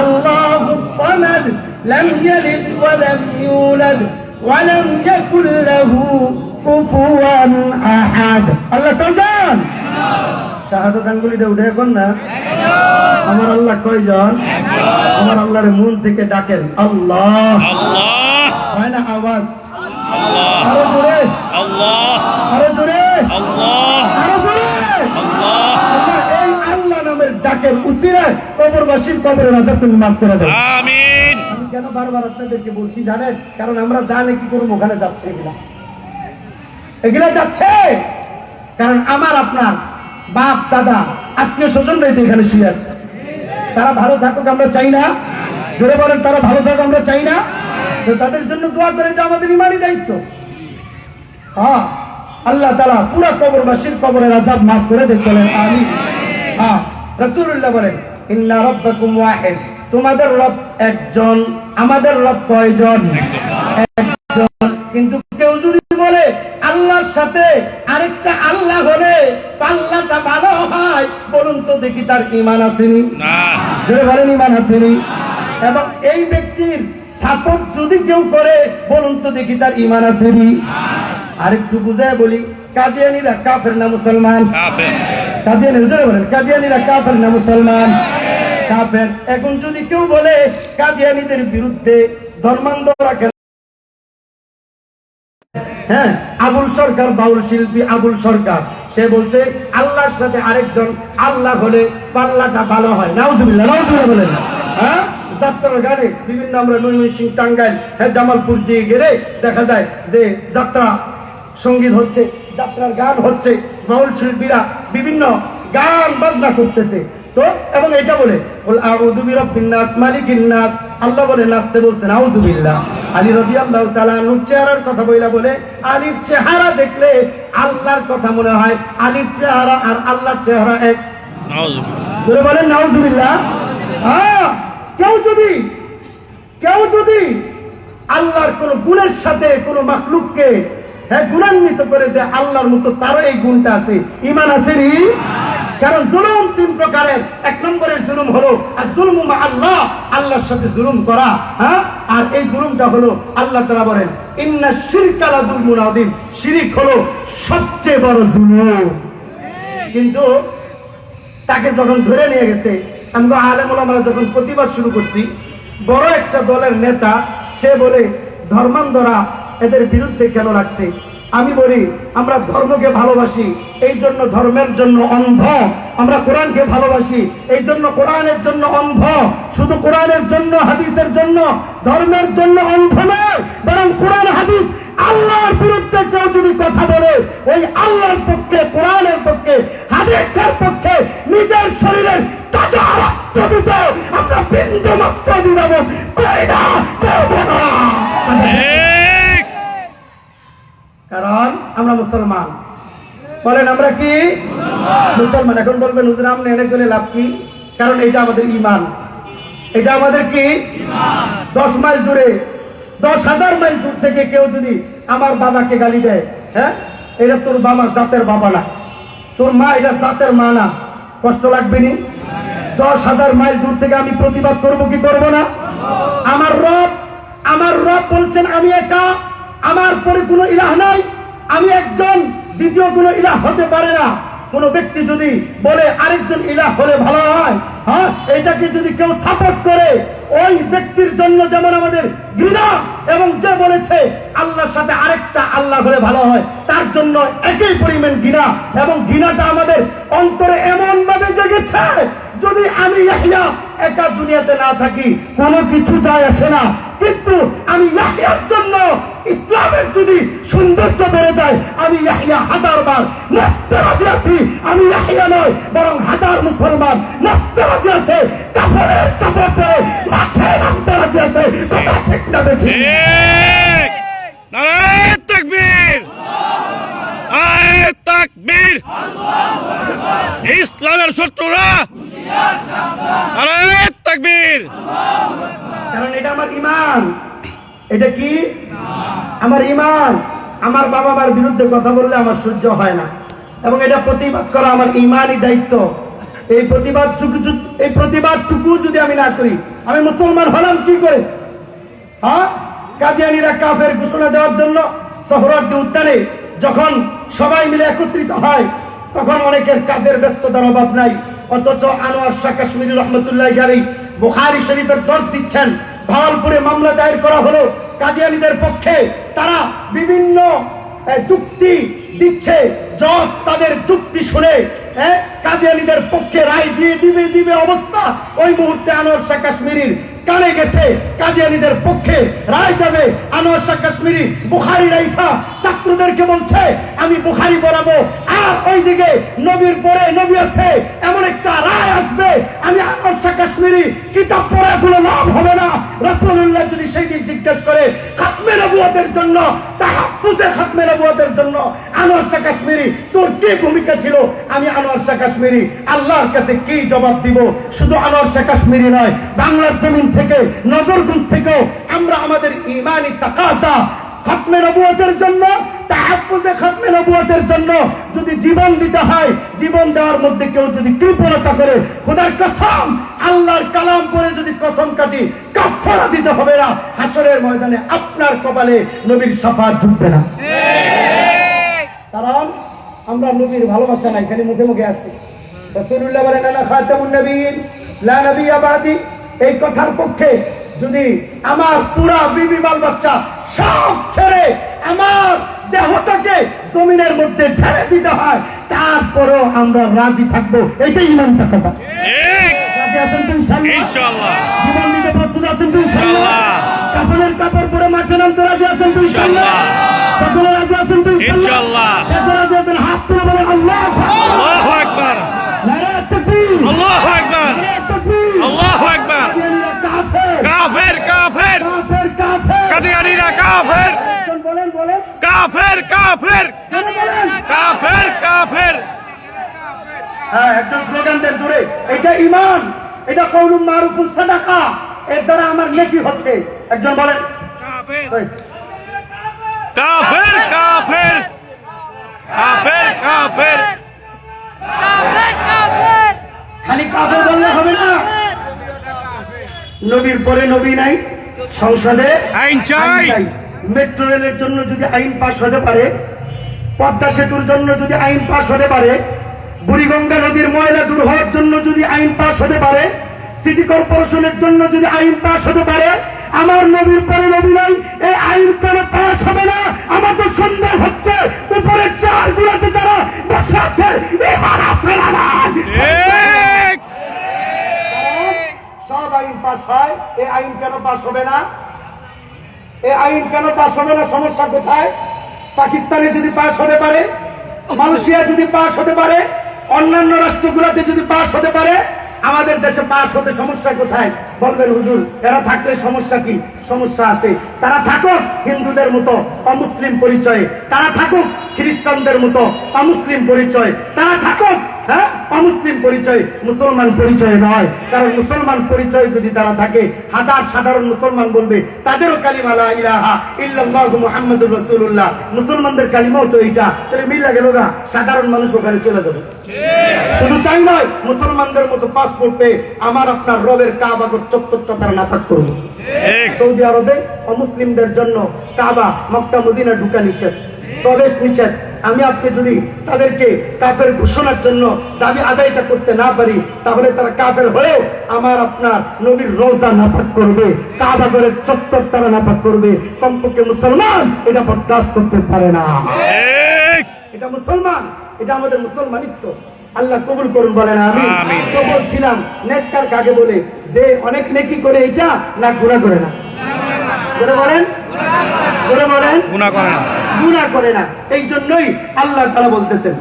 আল্লাহুস সামাদ লাম ইয়ালিদ ওয়া লাম ইউলাদ ওয়া লাম ইয়াকুল লাহু কুফুয়ান আহাদ। আল্লাহ কয়জন? শাহাদাত আঙ্গুলিটা উঠে এখন না, আমার আল্লাহ কয়জন? আমার আল্লাহর মন থেকে ডাকেন আল্লাহ, হয় না আওয়াজ? আরো জোরে আল্লাহ, আরো জোরে আল্লাহ, আরো জোরে আল্লাহ। এই আল্লাহ নামের ডাকের উসিলায় কবরবাসীর কবরের আযাব তুমি মাফ করে দাও, আমিন। আমি কেন বারবার আপনাদেরকে বলছি জানেন? কারণ আমরা জানি কি করব, ওখানে যাচ্ছে এগুলা যাচ্ছে, কারণ আমার আপনার বাপ দাদা আত্মীয় স্বজনরাই তো এখানে শুয়ে আছে। তারা ভালো থাকুক আমরা চাই না? জোরে বলেন, তারা ভালো থাকুক আমরা চাই না? তো তাদের জন্য দোয়া করে, এটা আমাদের ইমানি দায়িত্ব। আল্লাহ তাআলা পুরো কবরবাসীর কবরের আযাব মাফ করে দেন, বলেন আমিন। রাসূলুল্লাহ বলেন, ইন্না রাব্বাকুম ওয়াহিদ, তোমাদের রব একজন, আমাদের রব কয়জন? একজন। কিন্তু কেউ যদি বলে আল্লাহর সাথে আরেকটা আল্লাহ হলে পাল্লাটা ভালো হয়, বলুন তো দেখি তার ঈমান আসেনি? না। জোরে বলেন, ঈমান আসেনি? এবং এই ব্যক্তির সাপোর্ট যদি কেউ করে, বলুন তো দেখি তার ঈমান আসেনি? আরেকটু বুঝায় বলি, কাদিয়ানীরা কাফের না মুসলমান? কাফের। কাদিয়ানী, জোরে বলেন, কাদিয়ানীরা কাফের না মুসলমান? কাফের। এখন যদি কেউ বলে কাদিয়ানীদের বিরুদ্ধে ধর্মান্ধরা, আবুল সরকার, বাউল শিল্পী আবুল সরকার, সে বলছে আল্লাহর সাথে আরেকজন আল্লাহ হলে পাল্লাটা ভালো হয়। নাউজুবিল্লাহ, নাউজুবিল্লাহ বলেন। যাত্রার গানে বিভিন্ন, আমরা ময়মনসিংহ, টাঙ্গাইল, জামালপুর দিয়ে গেলে দেখা যায় যে যাত্রা সঙ্গীত হচ্ছে, যাত্রার গান হচ্ছে, বাউল শিল্পীরা বিভিন্ন গান বাজনা করতেছে। তো এবং এটা বলে বল আউযু বিরাব্বিন নাস মালিকিন নাস, আল্লাহ বলে নাচতে বলছেন আউযুবিল্লাহ। আলী রাদিয়াল্লাহু তাআলা আনহুর চেহারার কথা বইলা বলে আলীর চেহারা দেখলে আল্লাহর কথা মনে হয়, আলীর চেহারা আর আল্লাহর চেহারা এক। নাউজুবিল্লাহ। জোরে বলেন নাউজুবিল্লাহ। হ্যাঁ, কেউ যদি আল্লাহর কোন গুণের সাথে কোন মাখলুককে গুণান্বিত করে যে আল্লাহর মতো তারও এই গুণটা আছে, ঈমান আছে নি? কারণ জুলুম তিন প্রকারের। এক নম্বরের জুলুম হলো আয-যুলমু মা আল্লাহ, আল্লাহর সাথে জুলুম করা। হ্যাঁ, আর এই জুলুমটা হলো আল্লাহ তাআলা বলেন ইন্নাশ শিরকা লাযুলমুন আযীম, শিরক হলো সবচেয়ে বড় জুলুম। কিন্তু তাকে যখন ধরে নিয়ে গেছে, আমরা আলেম ওলামারা যখন প্রতিবাদ শুরু করছি, বড় একটা দলের নেতা সে বলে ধর্মান্ধরা এদের বিরুদ্ধে কেন লাগছে? আমি বলি আমরা ধর্মকে ভালোবাসি, এই জন্য ধর্মের জন্য অন্ধ। আমরা কোরআনকে ভালোবাসি, এই জন্য কোরআনের জন্য অন্ধ। শুধু কোরআনের জন্য, হাদিসের জন্য, ধর্মের জন্য অন্ধ নয়, বরং কোরআন হাদিস আল্লাহর বিরুদ্ধে কেউ যদি কথা বলে, ওই আল্লাহর পক্ষে, কোরআনের পক্ষে, হাদিসের পক্ষে নিজের শরীরের তাজা রক্ত দিতে আমরা বিন্দু মাত্র দ্বিধাবোধ করি না, করব না। কারণ আমরা মুসলমান। বলেন আমরা কি মুসলমান? এখন বলবেন হুজুর আপনি এনে করে লাভ কি? কারণ এটা আমাদের ঈমান, এটা আমাদের কি 10 মাইল দূরে, 10,000 মাইল দূর থেকে কেউ যদি আমার বাবাকে গালি দেয়, হ্যাঁ এটা তোর বাবা জাতের বাবা না, তোর মা এটা জাতের মা না, কষ্ট লাগবে নি? 10,000 মাইল দূর থেকে আমি প্রতিবাদ করব কি করব না? আমার রব বলছেন আমি একা, আমার পরে কোনো ইলাহ নাই, আমি একজন, দ্বিতীয় কোনো ইলাহ হতে পারে না। কোন ব্যক্তি যদি বলে আরেকজন ইলাহ হলে ভালো হয়, হ্যাঁ এটাকে যদি কেউ সাপোর্ট করে, ওই ব্যক্তির জন্য যেমন আমাদের ঘৃণা, এবং যে বলেছে আল্লাহর সাথে আরেকটা আল্লাহ হলে ভালো হয়, তার জন্য একই পরিমাণ ঘৃণা। এবং ঘৃণাটা আমাদের অন্তরে এমন ভাবে জেগেছে, যদি আমি ইয়াহইয়া একা দুনিয়াতে না থাকি কোনো কিছু যায় আসে না, কিন্তু আমি ইয়াহইয়ার জন্য ইসলামের যদি সৌন্দর্য বেড়ে যায়, আমি ইয়াহইয়া 1000 বার নাচতে রাজি আছি। আমি ইয়াহইয়া নয়, বরং 1000 মুসলমান নাচতে রাজি আছে, কাফেরের কাপড় পরে মাঠে নামতে রাজি আছে। কথা ঠিক না বেঠিক? নারায়ে তাকবীর, নারায়ে তাকবীর। ইসলামের শত্রুরা নারায়ে তাকবীর। কারণ এটা আমার ঈমান। এটা কি আমার ঈমান? আমার বাবা মার বিরুদ্ধে কথা বললে আমার সহ্য হয় না, এবং এটা প্রতিবাদ করা আমার ঈমানি দায়িত্ব। এই প্রতিবাদটুকু যদি আমি না করি, আমি মুসলমান হলাম কি করে? হ্যাঁ, কাদিয়ানীরা কাফের ঘোষণা দেওয়ার জন্য সোহরাওয়ার্দী উদ্যানে যখন সবাই মিলে একত্রিত হয়, তখন অনেকের কাজের ব্যস্ততার অভাব নাই, অথচ আনোয়ার শাহ কাশ্মীরি রহমতুল্লাহ আলাইহি বুখারী শরীফের দর্শ দিচ্ছেন। ভাওয়ালপুরে মামলা দায়ের করা হলো কাদিয়ানীদের পক্ষে, তারা বিভিন্ন যুক্তি দিচ্ছে, জজ তাদের যুক্তি শুনে কাদিয়ানীদের পক্ষে রায় দিয়ে দিবে অবস্থা। ওই মুহূর্তে আনোয়ার শাহ কাশ্মীরির কানে গেছে কাদিয়ানীদের পক্ষে রায় যাবে। আনোয়ার শাহ কাশ্মীরি বুখারী রাইখা ছাত্রদেরকে বলছে আমি বুখারী পড়াবো, আর ওইদিকে নবীর পরে নবী আছে এমন একটা রায় আসবে, আমি আনোয়ার শাহ কাশ্মীরি কিতাব পড়া কোনো লাভ হবে না। রাসূলুল্লাহ যদি সেই দিন জিজ্ঞেস করে খাতমে নবুয়তের জন্য, তাহাফ্ফুজে খাতমে নবুয়তের জন্য আনোয়ার শাহ কাশ্মীরি তোর কি ভূমিকা ছিল, আমি আনোয়ার শাহ কাশ্মীরি আল্লাহর কাছে কি জবাব দিব? শুধু আনোয়ার শাহ কাশ্মীরি নয়, বাংলার জমিন থেকে, নজরগুঞ্জ থেকেও আমরা আমাদের ঈমানি তাকাজা খাতমে নবুয়তের জন্য, তাহাফ্ফুজে খাতমে নবুয়তের জন্য যদি জীবন দিতে হয়, জীবন দেওয়ার মধ্যে কেউ যদি কৃপণতা করে, খোদার কসম আল্লাহর কালাম পড়ে যদি কসম কাটি, কাফারা দিতে হবে না। হাসরের ময়দানে আপনার কপালে নবীর শাফাআত জুটবে না। কারণ আমরা নবীর ভালোবাসা নাই, খালি মুখে মুখে আছি। রাসূলুল্লাহ বলেন আনা খাতামুন নবিয়্যিন লা নবিয়্যা বাদি। এই কথার পক্ষে যদি আমার পুরা বিবি বাল বাচ্চা সব ছেড়ে আমার দেহটাকে জমিনের মধ্যে ঢেলে দিতে হয়, তারপরেও আমরা রাজি থাকবো। এটাই ঈমান তাকাজা। রাজি আছেন তো ইনশাআল্লাহ? জীবন দিতে প্রস্তুত আছেন তো ইনশাআল্লাহ? কাফনের কাপড় পরে মাঠে নামতে রাজি আছেন তো ইনশাআল্লাহ? সকলে রাজি আছেন তো ইনশাআল্লাহ? রাজি আছেন? হাত তুলে বলেন আল্লাহু আকবার। কাফের একজন বলেন বলেন কাফের কাফের জোরে বলেন। কাফের কাফের হ্যাঁ, একজন স্লোগান দেন জোরে, এটা ঈমান, এটা কওলুম মারুফুন সাদাকা, এর দ্বারা আমার নেকি হচ্ছে। একজন বলেন ওই, কাফের কাফের কাফের কাফের খালি কাফের বললে হবে না, নবীর পরে নবী নাই, সংসদে আইন চাই। মেট্রো রেলের জন্য যদি আইন পাস হতে পারে, পদ্মা সেতুর জন্য যদি আইন পাস হতে পারে, বুড়িগঙ্গা নদীর ময়লা দূর হওয়ার জন্য যদি আইন পাস হতে পারে, সিটি কর্পোরেশনের জন্য যদি আইন পাস হতে পারে, আমার নবীর পরে নবী নাই, এই আইন কেন পাস হবে না? আমার তো সন্দেহ হচ্ছে উপরের চার গুলাতে যারা বসে আছে এবার আছে না নাই? ঠিক সব আইন পাস হয়, এই আইন কেন পাস হবে না? এই আইন কেন পাস হবে না? সমস্যা কোথায়? পাকিস্তানে যদি পাস হতে পারে, মালয়েশিয়া যদি পাস হতে পারে, অন্যান্য রাষ্ট্রগুলোতে যদি পাস হতে পারে, আমাদের দেশে পাস হতে সমস্যা কোথায়? বলবেন হুজুর এরা থাকলে সমস্যা কি? সমস্যা আছে। তারা থাকুক হিন্দুদের মতো অমুসলিম পরিচয়ে, তারা থাকুক খ্রিস্টানদের মতো অমুসলিম পরিচয়, তারা থাকুক হ্যাঁ অমুসলিম পরিচয়, মুসলমান পরিচয় নয়। কারণ মুসলমান পরিচয় যদি তারা থাকে, হাজার সাধারণ মুসলমান বলবে তাদেরও কালিমা লা ইলাহা ইল্লাল্লাহু মুহাম্মাদুর রাসূলুল্লাহ, মুসলমানদের কালিমাও তো এইটা, তাহলে মিলা গেল না, সাধারণ মানুষ ওখানে চলে যাবে। শুধু তাই নয়, মুসলমানদের মতো পাসপোর্ট পেয়ে আমার আপনার রবের কাবা চত্বরটা তারা নাপাক করবে। ঠিক সৌদি আরবে অমুসলিমদের জন্য কাবা মক্কা মদিনা ঢুকা নিষেধ, প্রবেশ নিষেধ। আমি আপনি যদি তাদেরকে কাফের ঘোষণার জন্য দাবি আদায়টা করতে না পারি, তাহলে তারা কাফের হয়েও আমার আপনার নবীর রওজা নাপাক করবে, কাবা ঘরের চত্বর তারা নাপাক করবে। কমপক্ষে মুসলমান এটা বরদাস্ত করতে পারে না। ঠিক এটা মুসলমান, এটা আমাদের মুসলমানিত্ব। আল্লাহ কবুল করুন বলেন আমি। আমিন। তো বলছিলাম নেককার কাকে বলে? যে অনেক নেকি করে এটা না গুনাহ করে না? জোরে বলেন, জোরে বলেন। গুনাহ করে না। গুনাহ করে না। এই জন্যই আল্লাহ তাআলা বলতেছেন,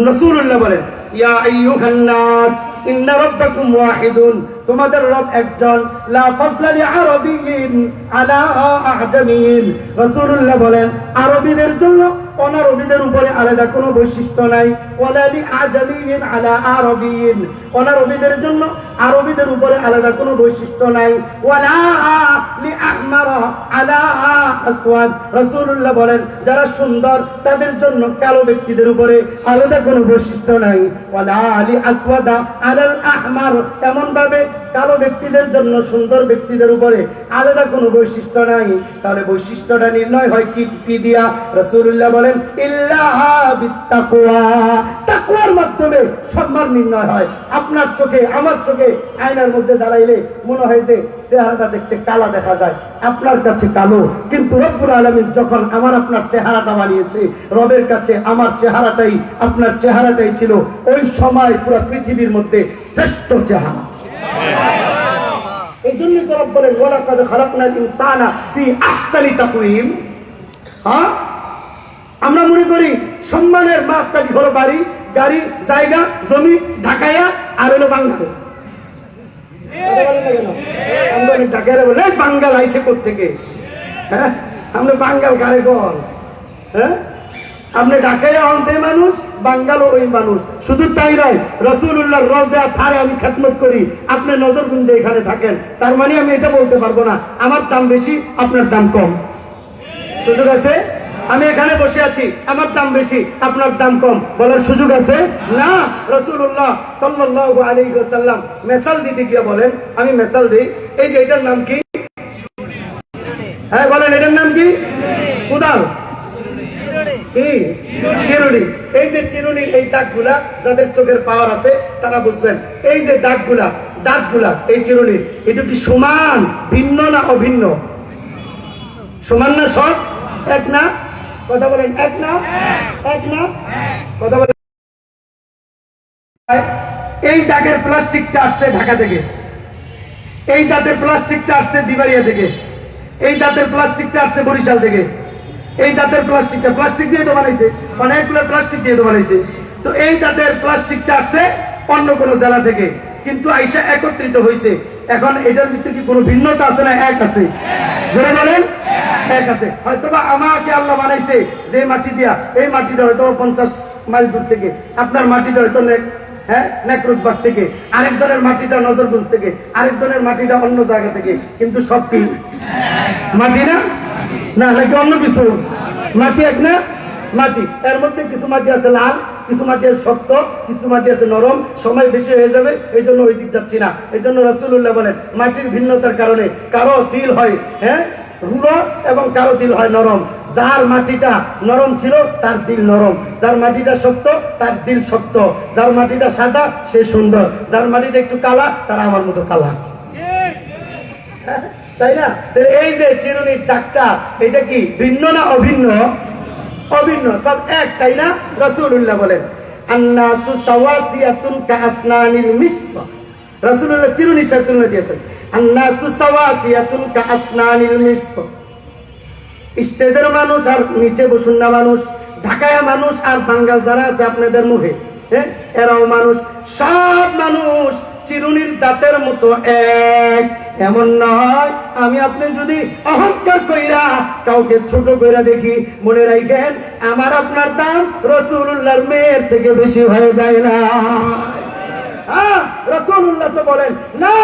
রাসূলুল্লাহ বলেন ইয়া আইয়ুহান নাস ইন্না রাব্বাকুম ওয়াহিদুন, তোমাদের রব একজন, লা ফাজলা লিআরাবিয়্যিন আলা আ'জামিয়্যিন। রাসূলুল্লাহ বলেন আরবীদের জন্য অনারবীদের উপরে আলাদা কোনো বৈশিষ্ট্য নাই। ওয়ালা লিআজামিয়্যিন আলা আরাবিয়্যিন, অনারবীদের জন্য আরবীদের উপরে আলাদা কোনো বৈশিষ্ট্য নাই। ওয়ালা লিআহমারা আলা আসওয়াদ, রাসূলুল্লাহ বলেন যারা সুন্দর তাদের জন্য কালো ব্যক্তিদের উপরে আলাদা কোনো বৈশিষ্ট্য নাই। ওয়ালা লিআসওয়াদা আলাল আহমার, এমন ভাবে কালো ব্যক্তিদের জন্য সুন্দর ব্যক্তিদের উপরে আলাদা কোনো বৈশিষ্ট্য নাই। তাহলে বৈশিষ্ট্যটা নির্ণয় হয় কি দিয়া? রাসূলুল্লাহ বলেন ইল্লাহা বিত্তাকওয়া, তাকওয়ার মাধ্যমে সম্মান নির্ণয় হয়। আপনার চোখে আমার চোখে আয়নার মধ্যে দাঁড়াইলে মনে হয় যে চেহারাটা দেখতে কালা দেখা যায়, আপনার কাছে কালো, কিন্তু রব্বুল আলামিন যখন আমার আপনার চেহারাটা বানিয়েছে, রবের কাছে আমার চেহারাটাই আপনার চেহারাটাই ছিল ওই সময় পুরো পৃথিবীর মধ্যে শ্রেষ্ঠ চেহারা। এই জন্য তো রব বলেন ওয়ালাকাদ খালাকনাল ইনসানা ফি আহসানি তাকওয়িম। হ্যাঁ, আমরা মনে করি সম্মানের মাপকাঠি হলো বাড়ি, গাড়ি, জায়গা, জমি, ঢাকায়া আর হলো বাঙ্গাল। আমরা ঢাকায় বলে বাঙ্গাল আইসে কোত্থেকে? হ্যাঁ, আমরা বাঙ্গাল কারে কল? হ্যাঁ, আপনি ঢাকায় হন যে মানুষ, বাঙ্গালও ওই মানুষ। শুধু তাই নয়, রাসূলুল্লাহর রওজা থারে আমি খেদমত করি, আপনি নজরগুঞ্জে এখানে থাকেন, তার মানে আমি এটা বলতে পারবো না আমার দাম বেশি আপনার দাম কম। সুযোগ আছে? আমি এখানে বসে আছি, আমার দাম বেশি আপনার দাম কম বলার সুযোগ আছে না? রাসূলুল্লাহ সাল্লাল্লাহু আলাইহি ওয়াসাল্লাম মেসাল দিতে গিয়ে বলেন, আমি মেসাল দিই, এই যে এটার নাম কি? হ্যাঁ বলেন, এটার নাম কি? কোদাল কি? চিরুনি। এই যে চিরুনি, এই দাগগুলা যাদের চোখের পাওয়ার আছে তারা বুঝবেন। এই যে দাগগুলা, দাগগুলা এই চিরুনির, এটা কি সমান, ভিন্ন না অভিন্ন? সমান না সব? এক না? কথা বলেন, এক না? এক না? কথা বলেন। এই দাগের প্লাস্টিকটা আসছে ঢাকা থেকে, এই দাঁতের প্লাস্টিকটা আসছে বিবাড়িয়া থেকে, এই দাঁতের প্লাস্টিকটা আসছে বরিশাল থেকে, এই দাঁতের প্লাস্টিকটা প্লাস্টিক দিয়ে তো বানাইছে, অনেকগুলো প্লাস্টিক দিয়ে তো বানাইছে। তো এই দাঁতের প্লাস্টিকটা আসছে অন্য কোনো জেলা থেকে, কিন্তু আইসা একত্রিত হয়েছে এখন এটার ভিতরে কি কোনো ভিন্নতা আছে না এক আছে? জোরে বলেন এক আছে। হয়তোবা আমাকে আল্লাহ বানাইছে যে মাটি দিয়া, এই মাটিটা হয়তো 50 মাইল দূর থেকে, আপনার মাটিটা হয়তো নেক্রোজবাগ থেকে, আরেকজনের মাটিটা নজরগঞ্জ থেকে, আরেকজনের মাটিটা অন্য জায়গা থেকে, কিন্তু সব কি মাটি না? না নাকি অন্য কিছু? মাটি এক না? মাটি। এর মধ্যে কিছু মাটি আছে লাল, কিছু মাটি আছে শক্ত, কিছু মাটি আছে নরম। সময় বেশি হয়ে যাবে, এই জন্য ওই দিক যাচ্ছি না। এই জন্য রাসূলুল্লাহ বলেন মাটির ভিন্নতার কারণে কারো দিল হয় রুড়ো এবং কারো দিল হয় নরম। যার মাটিটা নরম ছিল তার দিল নরম, যার মাটিটা শক্ত তার দিল শক্ত, যার মাটিটা সাদা সে সুন্দর, যার মাটিটা একটু কালা তারা আমার মতো কালা। তাই না? এই যে চিরুনির দাগটা, এটা কি ভিন্ন না অভিন্ন? অভিন্ন, সব এক, তাই না? রাসূলুল্লাহ বলেন আন্নাসু সাওয়াসিয়াতুন কাআসনানিল মিসক। রাসূলুল্লাহ চিরুনির সাথে তুলনা দিয়েছেন, আন্নাসু সাওয়াসিয়াতুন কাআসনানিল মিসক। স্টেজের মানুষ আর নিচে বসুন না মানুষ, ঢাকায় মানুষ আর বাঙ্গাল যারা আছে আপনাদের মুখে, এরাও মানুষ। সব মানুষ চিরুনির দাঁতের মতো এক। এমন নয় আমি আপনি যদি অহংকার কইরা কাউকে ছোট কইরা দেখি, মনে রাখেন আমার আপনার দাম রাসূলুল্লাহর মেয়ের থেকে বেশি হয়ে যায় না। রাসূলুল্লাহ তো বলেন না,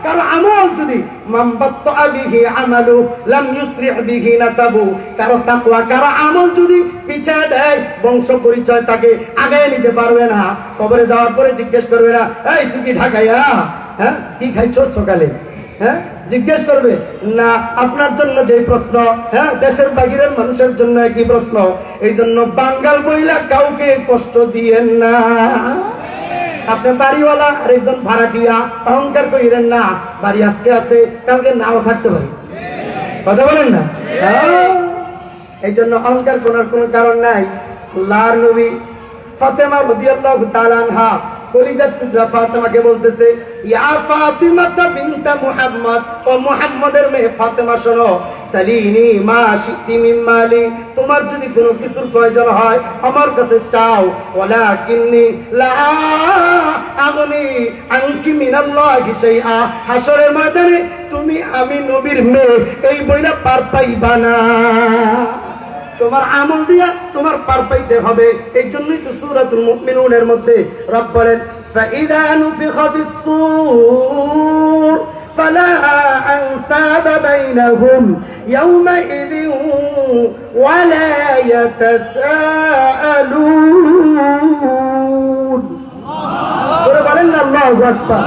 কারো আমল যদি মামবাত্তা বিহি আমালু লাম ইউসরি' বিহি নাসাবু, কারো তাকওয়া, কারো আমল যদি পিছায় দেয় বংশ পরিচয় তাকে আগায় নিতে পারবে না। কবরে যাওয়ার পরে জিজ্ঞেস করবে না, এই তুই কি ঢাকাইয়া কি খাইছো সকালে? জিজ্ঞেস করবে না। আপনার জন্য যে প্রশ্ন, দেশের বাহিরের মানুষের জন্য একই প্রশ্ন। এই জন্য বাঙ্গাল মহিলা কাউকে কষ্ট দিয়েন না। আপনি বাড়িওয়ালা আর একজন ভাড়াটিয়া, অহংকার করিলেন না। বাড়ি আজকে আছে কালকে নাও থাকতে পারে, কথা বলেন না? এই জন্য অহংকার করার কোনো কারণ নাই। আল্লাহর নবী ফাতেমা রাদিয়াল্লাহু তাআলা আনহা, কলিজার টুকরা ফাতেমাকে বলতেছে, ইয়া ফাতিমা বিনতে মুহাম্মদ, ও মুহাম্মদের মেয়ে ফাতেমা শোনো, সালিনি মা শিতি মিন মালি, তোমার যদি কোনো কিছুর প্রয়োজন হয় আমার কাছে চাও, ওয়ালাকিন্নি লা আগনি আনকি মিনাল্লাহি শাইআ, হাসরের ময়দানে তুমি আমি নবীর মেয়ে এই বইলা পার পাইবা না। তোমার আমল দিয়া তোমার পার পাইতে হবে। এই জন্যই তো সূরাতুল মুমিনুনের মধ্যে রব বলেন, ফাইদা নুফিখা ফিস-সূর ফালা আনসাবা বাইনাহুম ইয়াওমাইযিন ওয়ালা ইয়াতাসাআলুন। বলে বলেন না আল্লাহু আকবার।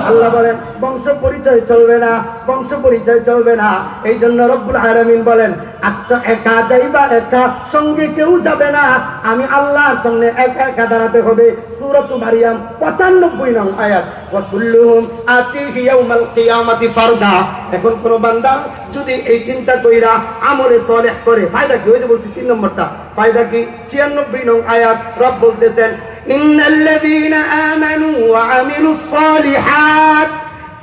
আল্লাহ বলেন বংশ পরিচয় চলবে না, বংশ পরিচয় চলবে না। এই জন্য রব্বুল আলামিন বলেন, আচ্ছা একা যাইবা, একা, সঙ্গে কেউ যাবে না। আমি আল্লাহর সামনে একা একা দাঁড়াতে হবে। সূরাতু মারিয়াম 95 নং আয়াত, ওয়া কুল্লুহুম আতিহি ইয়াউমাল কিয়ামাতি ফারদা। এখন কোন বান্দা যদি এই চিন্তা কইরা আমলে সালেহ করে, ফায়দা কি? ওই যে বলছি 3 নম্বরটা ফায়দা কি? 96 নং আয়াত রব বলতেছেন, ইন্নাল্লাযীনা আমানু ওয়া আমিলুস সালিহাত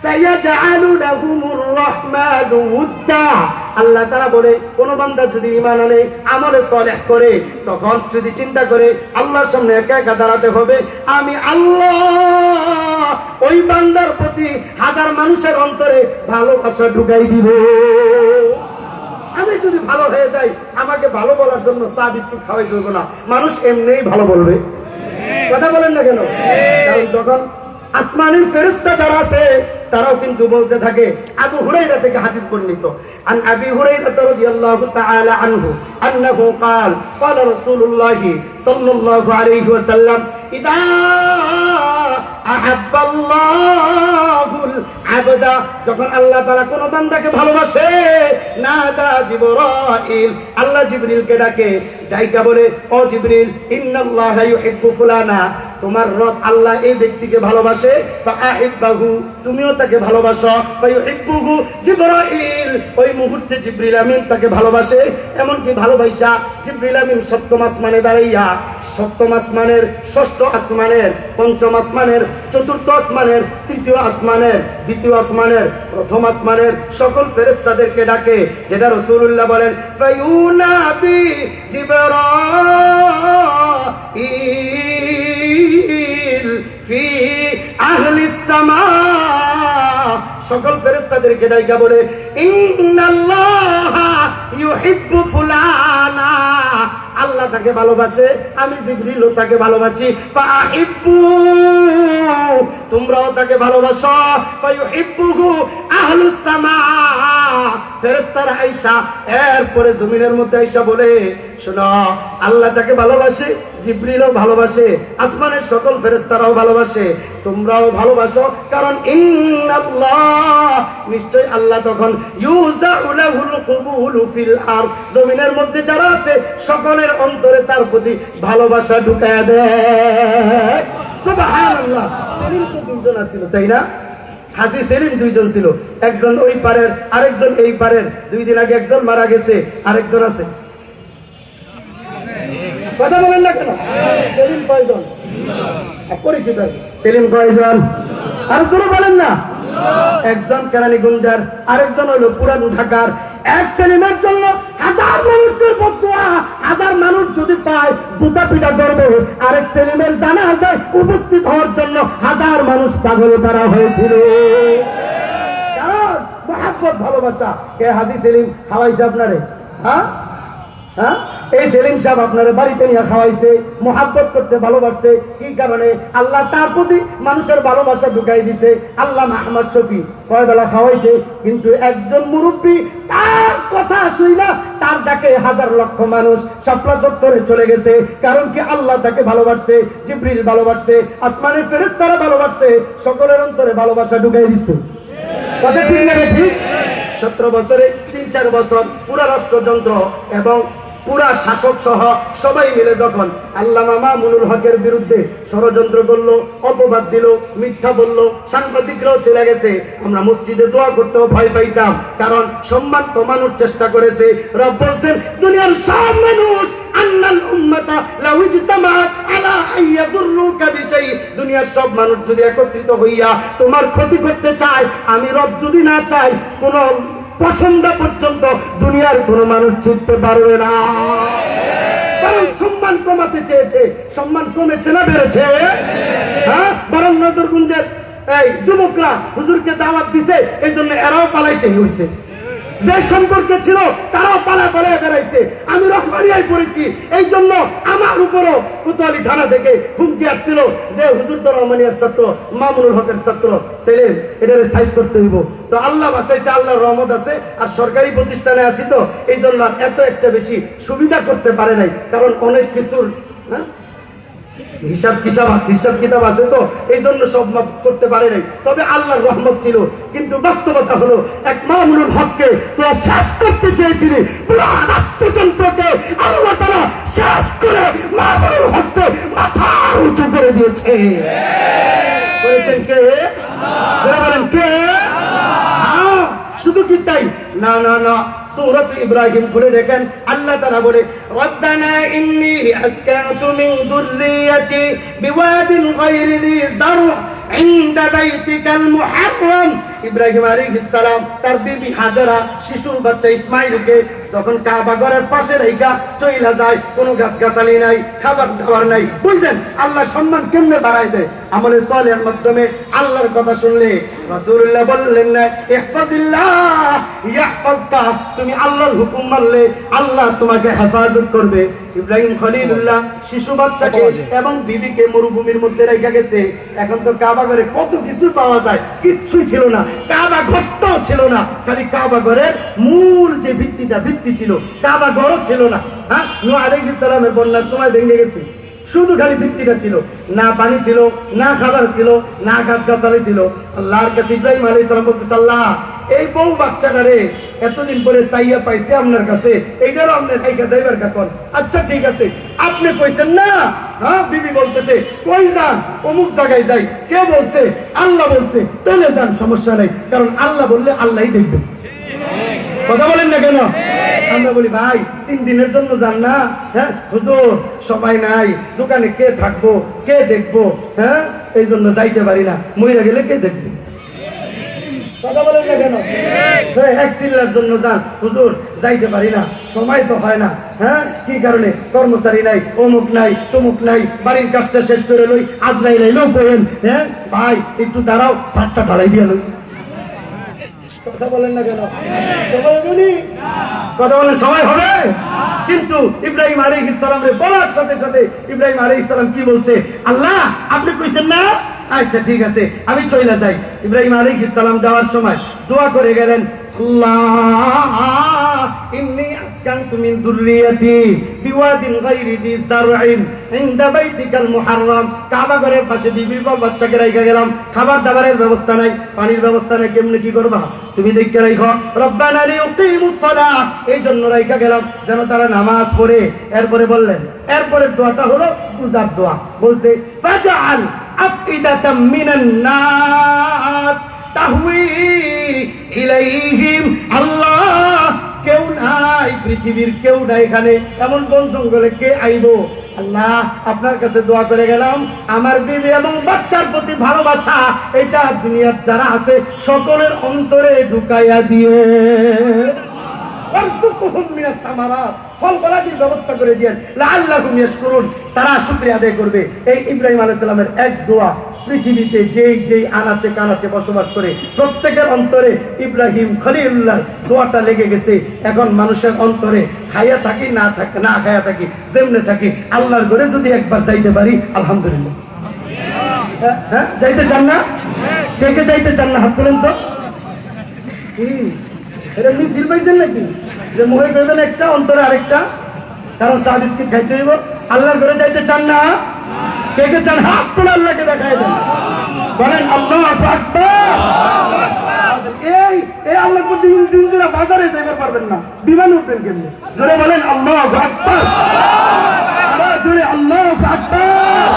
সায়াজআলু লাহুমুর রাহমানু উদ্দা। আল্লাহ তাআলা বলে কোন বান্দা যদি ঈমান আনে, আমলে সালেহ করে, তখন যদি চিন্তা করে আল্লাহর সামনে একা একা দাঁড়াতে হবে, আমি আল্লাহ ওই বান্দার প্রতি হাজার মানুষের অন্তরে ভালোবাসা ঢুকাই দিব। আমি যদি ভালো হয়ে যাই, আমাকে ভালো বলার জন্য চা বিস্কুট খাওয়াই দেবো না, মানুষ এমনিই ভালো বলবে। কথা বলেন না কেন? কারণ তখন আসমানের ফেরেশতা যারা আছে তারাও কিন্তু বলতে থাকে। আবু হুরায়রা থেকে হাদিস বর্ণিত, আন আবি হুরায়রা রাদিয়াল্লাহু তাআলা আনহু আন্নাহু قال قال رسول الله صلى الله عليه وسلم اذا احب الله العبد, যখন আল্লাহ তাআলা কোন বান্দাকে ভালোবাসে, নাদা জিবরাইল, আল্লাহ জিবরিলকে ডাকে, ডাইকা বলে, ও জিবরিল, ইন্নাল্লাহা ইউহিব্বু ফুলানা, তোমার রব আল্লাহ এই ব্যক্তিকে ভালোবাসে, ফাআহিব্বাহু, তুমিও তাকে ভালোবাসো, ফায়ুহিব্বুহু জিবরাইল, ওই মুহূর্তে জিবরিল আমিন তাকে ভালোবাসে। এমনকি ভালোবাসা জিবরিল আমিন সপ্তম আসমানে দাঁড়াইয়া, সপ্তম আসমানের, ষষ্ঠ আসমানের, পঞ্চম আসমানের, চতুর্থ আসমানের, তৃতীয় আসমানের, দ্বিতীয় আসমানের, প্রথম আসমানের সকল ফেরেশতাদেরকে ডাকে, যেটা রাসূলুল্লাহ বলেন, ফায়ুনাদি জিবরাইল ফি আহলিস সামা, সকল ফেরেশতাদেরকে ডাইকা বলে, ইন্নাল্লাহা ইউহিব্বু ফুলানা, আল্লাহ তাকে ভালোবাসে, আমি জিবরিলও তাকে ভালোবাসি, ফাহিব্বু, তোমরাও তাকে ভালোবাসো, ফায়ুহিব্বুহু আহলুস সামা, ফেরেশতারা আয়েশা এরপরে জমিনের মধ্যে আয়েশা বলে, শোনো, আল্লাহ তাকে ভালোবাসে, জিবরিলও ভালোবাসে, আসমানের সকল ফেরেশতারাও ভালোবাসে, তোমরাও ভালোবাসো, কারণ ইন্নাল্লাহ, নিশ্চয় আল্লাহ তখন ইউজাউ লাহুল কুবুলু ফিল আরদ, জমিনের মধ্যে যারা আছে সকলের অন্তরে তার প্রতি ভালোবাসা ঢুকায়া দেয়। সুবহানাল্লাহ। সেলিম তো দুইজন ছিল, তাই না? হাজী সেলিম দুইজন ছিল, একজন ওই পারের, আরেকজন এই পারের। 2 দিন আগে একজন মারা গেছে, আরেকজন আছে। কথা বলেন না কেন? সেলিম কয়জন? পরিচিত। সেলিম কয়জন? আরেকজন বলেন না? একজন কেরানীগঞ্জের, আরেকজন হলো পুরান ঢাকার। এক সেলিমের জন্য 1000 মানুষের বদুয়া, 1000 মানুষ যদি পায় জুতা পিটা করবে। আরেক সেলিমের জানাজায় উপস্থিত হওয়ার জন্য 1000 মানুষ পাগল করা হয়েছিল। কারণ মহব্বত, ভালোবাসা। কে হাজী সেলিম খাওয়াইছে আপনারে? হ্যাঁ হ্যাঁ, এই সেলিম সাহেব আপনার বাড়িতে নিয়ে খাওয়াইছে, মোহাব্বত করতে ভালোবাসছে। কি কারণে? আল্লাহ তার প্রতি মানুষের ভালোবাসা ঢুকাই দিছে। আল্লাহ আহমদ শফি কয় বেলা খাওয়াইছে, কিন্তু একজন মুরব্বী তার কথা শুই না, তার ডাকে 1000 লক্ষ মানুষ শাপলা চত্বরে চলে গেছে। কারণ কি? আল্লাহ তাকে ভালোবাসছে, জিবরিল ভালোবাসছে, আসমানের ফেরেশতারা ভালোবাসছে, সকলের অন্তরে ভালোবাসা ঢুকাই দিচ্ছে। কথা ঠিক না? ঠিক। 17 বছরে 3-4 বছর পুরা রাষ্ট্রযন্ত্র এবং পুরা শাসক সহ সবাই মিলে যখন আল্লামা মামুনুল হকের বিরুদ্ধে ষড়যন্ত্র করলো, অপবাদ দিল, মিথ্যা বললো, সাংবাদিকরাও চলে গেছে। আমরা মসজিদে দোয়া করতেও ভয় পাইতাম, কারণ সম্মান কমানোর চেষ্টা করেছে। রব বলছেন, দুনিয়ার সব মানুষ, আন্নাল উম্মাতা লাউ ইজতামাআত আলা আইয়াদুররুকা বিশাই, দুনিয়ার সব মানুষ যদি একত্রিত হইয়া তোমার ক্ষতি করতে চায়, আমি রব যদি না চাই, কোন পছন্দ পর্যন্ত দুনিয়ার কোন মানুষ ছুটতে পারবে না। কারণ সম্মান কমাতে চেয়েছে। সম্মান কমেছে না বেড়েছে? হ্যাঁ, বরং নজরগুঞ্জের এই যুবকরা হুজুরকে দাওয়াত দিছে, এই জন্য এরাও পালাইতে হয়েছে। যে সম্পর্কে ছিল তারাও পালায় বেড়াইছে। আমি রহমানিয়ায় পড়েছি, এই জন্য আমার উপরও কোতোয়ালি থানা থেকে হুমকি আসছিল যে হুজুর তো রহমানিয়ার ছাত্র, মামুনুল হকের ছাত্র, তাইলে এটারে সাইজ করতে হইব। তো আল্লাহ বাঁচাইছে, আল্লাহর রহমত আছে। আর সরকারি প্রতিষ্ঠানে আছি তো এই জন্য এত একটা বেশি সুবিধা করতে পারে নাই, কারণ অনেক কিছুর হিসাব কিতাব আছে, তো এই জন্য সব মাপ করতে পারে নাই। তবে আল্লাহর রহমত ছিল। কিন্তু বাস্তবতা হলো, এক মামুনুল হককে তোরা শেষ করতে চেয়েছিলি, পুরো রাষ্ট্রযন্ত্রকে আল্লাহ তাআলা শেষ করে মামুনুল হককে মাথা উঁচু করে দিয়েছে। করেছেন কে? যারা বলেন কে? শুধু কি তাই? না না না, সূরাত ইব্রাহিম খুলে দেখেন, আল্লাহ তাআলা বলে, রব্বানা ইন্নী আসকানতু মিন যুররিয়াতি বিওয়াদিন গায়রি যি যারউ ইনদা বাইতিকাল মুহাররম। ইব্রাহিম আলাইহিস সালাম তার বিবি হাজারা শিশুর বাচ্চা ইসমাইলকে যখন কাবা ঘরের পাশে রাইখা চইলা যায়, কোনো গাছগাছালি নাই, খাবার দাবার নাই। বুঝছেন আল্লাহ সম্মান কেমনে বাড়ায় দেয়? আমলে সালেহের মাধ্যমে আল্লাহর কথা শুনলে। রাসূলুল্লাহ বললেন না, ইহফাজিল্লাহ ইয়াহফাজকা, তুমি আল্লাহর হুকুম মানলে আল্লাহ তোমাকে হেফাজত করবে। ইব্রাহিম খলিলুল্লাহ শিশু বাচ্চাকে এবং বিবিকে মরুভূমির মধ্যে রেখে গেছে। এখন তো কাবা ঘরে কত কিছু পাওয়া যায়, কিচ্ছুই ছিল না। কাবা ঘরটাও ছিল না, খালি কাবা ঘরের মূল যে ভিত্তি ছিল, কাবা ঘরও ছিল না। হ্যাঁ, নূহ আলাইহিস সালামের বন্যার সময় ভেঙে গেছে, শুধু খালি ভিত্তিটা ছিল, না পানি ছিল, না খাবার ছিল, না গাছগাছালি ছিল। আল্লাহর কাছে ইব্রাহিম আলাইহিস সালাম বলতেছে, আল্লাহ এই বউ বাচ্চাটারে এতদিন পরে চাইয়া পাইছে আপনার কাছে, এইটারও আপনার খাইকা যাইবার কাকন। আচ্ছা ঠিক আছে, আপনি কইছেন না? হ্যাঁ, বিবি বলতেছে, কই যান? অমুক জায়গায় যাই। কে বলছে? আল্লাহ বলছে। তাহলে যান, সমস্যা নেই, কারণ আল্লাহ বললে আল্লাহই দেখবে। কথা বলেন না কেন? আমরা বলি, ভাই 3 দিনের জন্য যান না। হ্যাঁ হুজুর, সময় নাই, দোকানে কে থাকবো, কে দেখবো, হ্যাঁ এই জন্য যাইতে পারি না। মহিলা গেলে কে দেখবে? কথা বলেন না কেন? এক চিল্লার জন্য যান, হুজুর যাইতে পারি না, সময় তো হয় না। হ্যাঁ, কি কারণে? কর্মচারী নাই, অমুক নাই, তমুক নাই, বাড়ির কাজটা শেষ করে লই, আজরাইল আইলো বলেন, হ্যাঁ ভাই একটু দাঁড়াও, ছাদটা ঢালাই দিয়ে লই। কথা বলেন না কেন? সময় হবে নি? কথা বলেন সময় হবে? কিন্তু ইব্রাহিম আলাইহিস সালামের বলার সাথে সাথে ইব্রাহিম আলাইহিস সালাম কি বলছে? আল্লাহ আপনি কইছেন না, আচ্ছা ঠিক আছে আমি চলে যাই। ইব্রাহিম আলাইহিস সালাম যাওয়ার সময় দোয়া করে গেলেন, আল্লাহ ইন্নী আসকানতু মিন যুররিয়াতি বিওয়াদিন গায়রি যি যারইন ইনদা বাইতিকাল মুহাররম। কাবা ঘরের পাশে বিবি বাচ্চাকে রাইখা গেলাম, খাবার দাবারের ব্যবস্থা নাই, পানির ব্যবস্থা নাই, কেমনে কি করবা তুমি দেখে রাখো। রব্বানা লিউকিমুস সালাহ, এই জন্য রাইখা গেলাম যেন তারা নামাজ পড়ে। এরপরে বললেন, এরপরে দোয়াটা হলো বুঝার দোয়া। বলছে ফাজআল আফইদাতাম মিনান নাস তাহওয়ি ইলাইহিম। আল্লাহ কেউ নাই, পৃথিবীর কেউ নাই, এখানে এমন বন জঙ্গলে কে আইবো? আল্লাহ আপনার কাছে দোয়া করে গেলাম, আমার বিবি এবং বাচ্চার প্রতি ভালোবাসা এটা দুনিয়ার যারা আছে সকলের অন্তরে ঢুকাইয়া দিয়ে ফল ফলাদির ব্যবস্থা করে দিয়েন লাআল্লাহুম ইয়াশকুরুন, তারা শুকরিয়া আদায় করবে। এই ইব্রাহিম আলাইহিস সালামের এক দোয়া পৃথিবীতে যেই যেই আনাচে কানাচে বসবাস করে প্রত্যেকের অন্তরে ইব্রাহিম খলিলুল্লাহ দোয়াটা লেগে গেছে। এখন মানুষের অন্তরে খাইয়া থাকি না থাকি না খাইয়া থাকি যেমনে থাকি, আল্লাহর ঘরে যদি একবার যাইতে পারি আলহামদুলিল্লাহ। হ্যাঁ যাইতে চান না? কে কে যাইতে চান না? হাত তোলেন তো। কি এটা মিছিল পাইছেন নাকি যে মুখে কইবেন একটা অন্তরে আরেকটা? কারণ চা বিস্কিট খাইতে হইব। আল্লাহর ঘরে যাইতে চান না? কে কে চান? হাত তোলে, আল্লাহকে দেখাই দেন, বলেন আল্লাহু আকবার। এই এই আল্লাহর প্রতি ইঞ্জিনরা বাজারে যাইবার পারবেন না, বিমান উঠবেন কেমনে? জোরে বলেন আল্লাহু আকবার, জোরে আল্লাহু আকবার।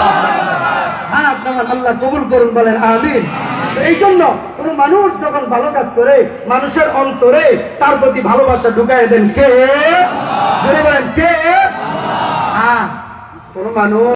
হ্যাঁ আপনার আল্লাহ কবুল করুন, বলেন আমিন। এই জন্য কোন মানুষ যখন ভালো কাজ করে মানুষের অন্তরে তার প্রতি ভালোবাসা ঢুকাই দেন কে? জোরে বলেন কে? হ্যাঁ কোন মানুষ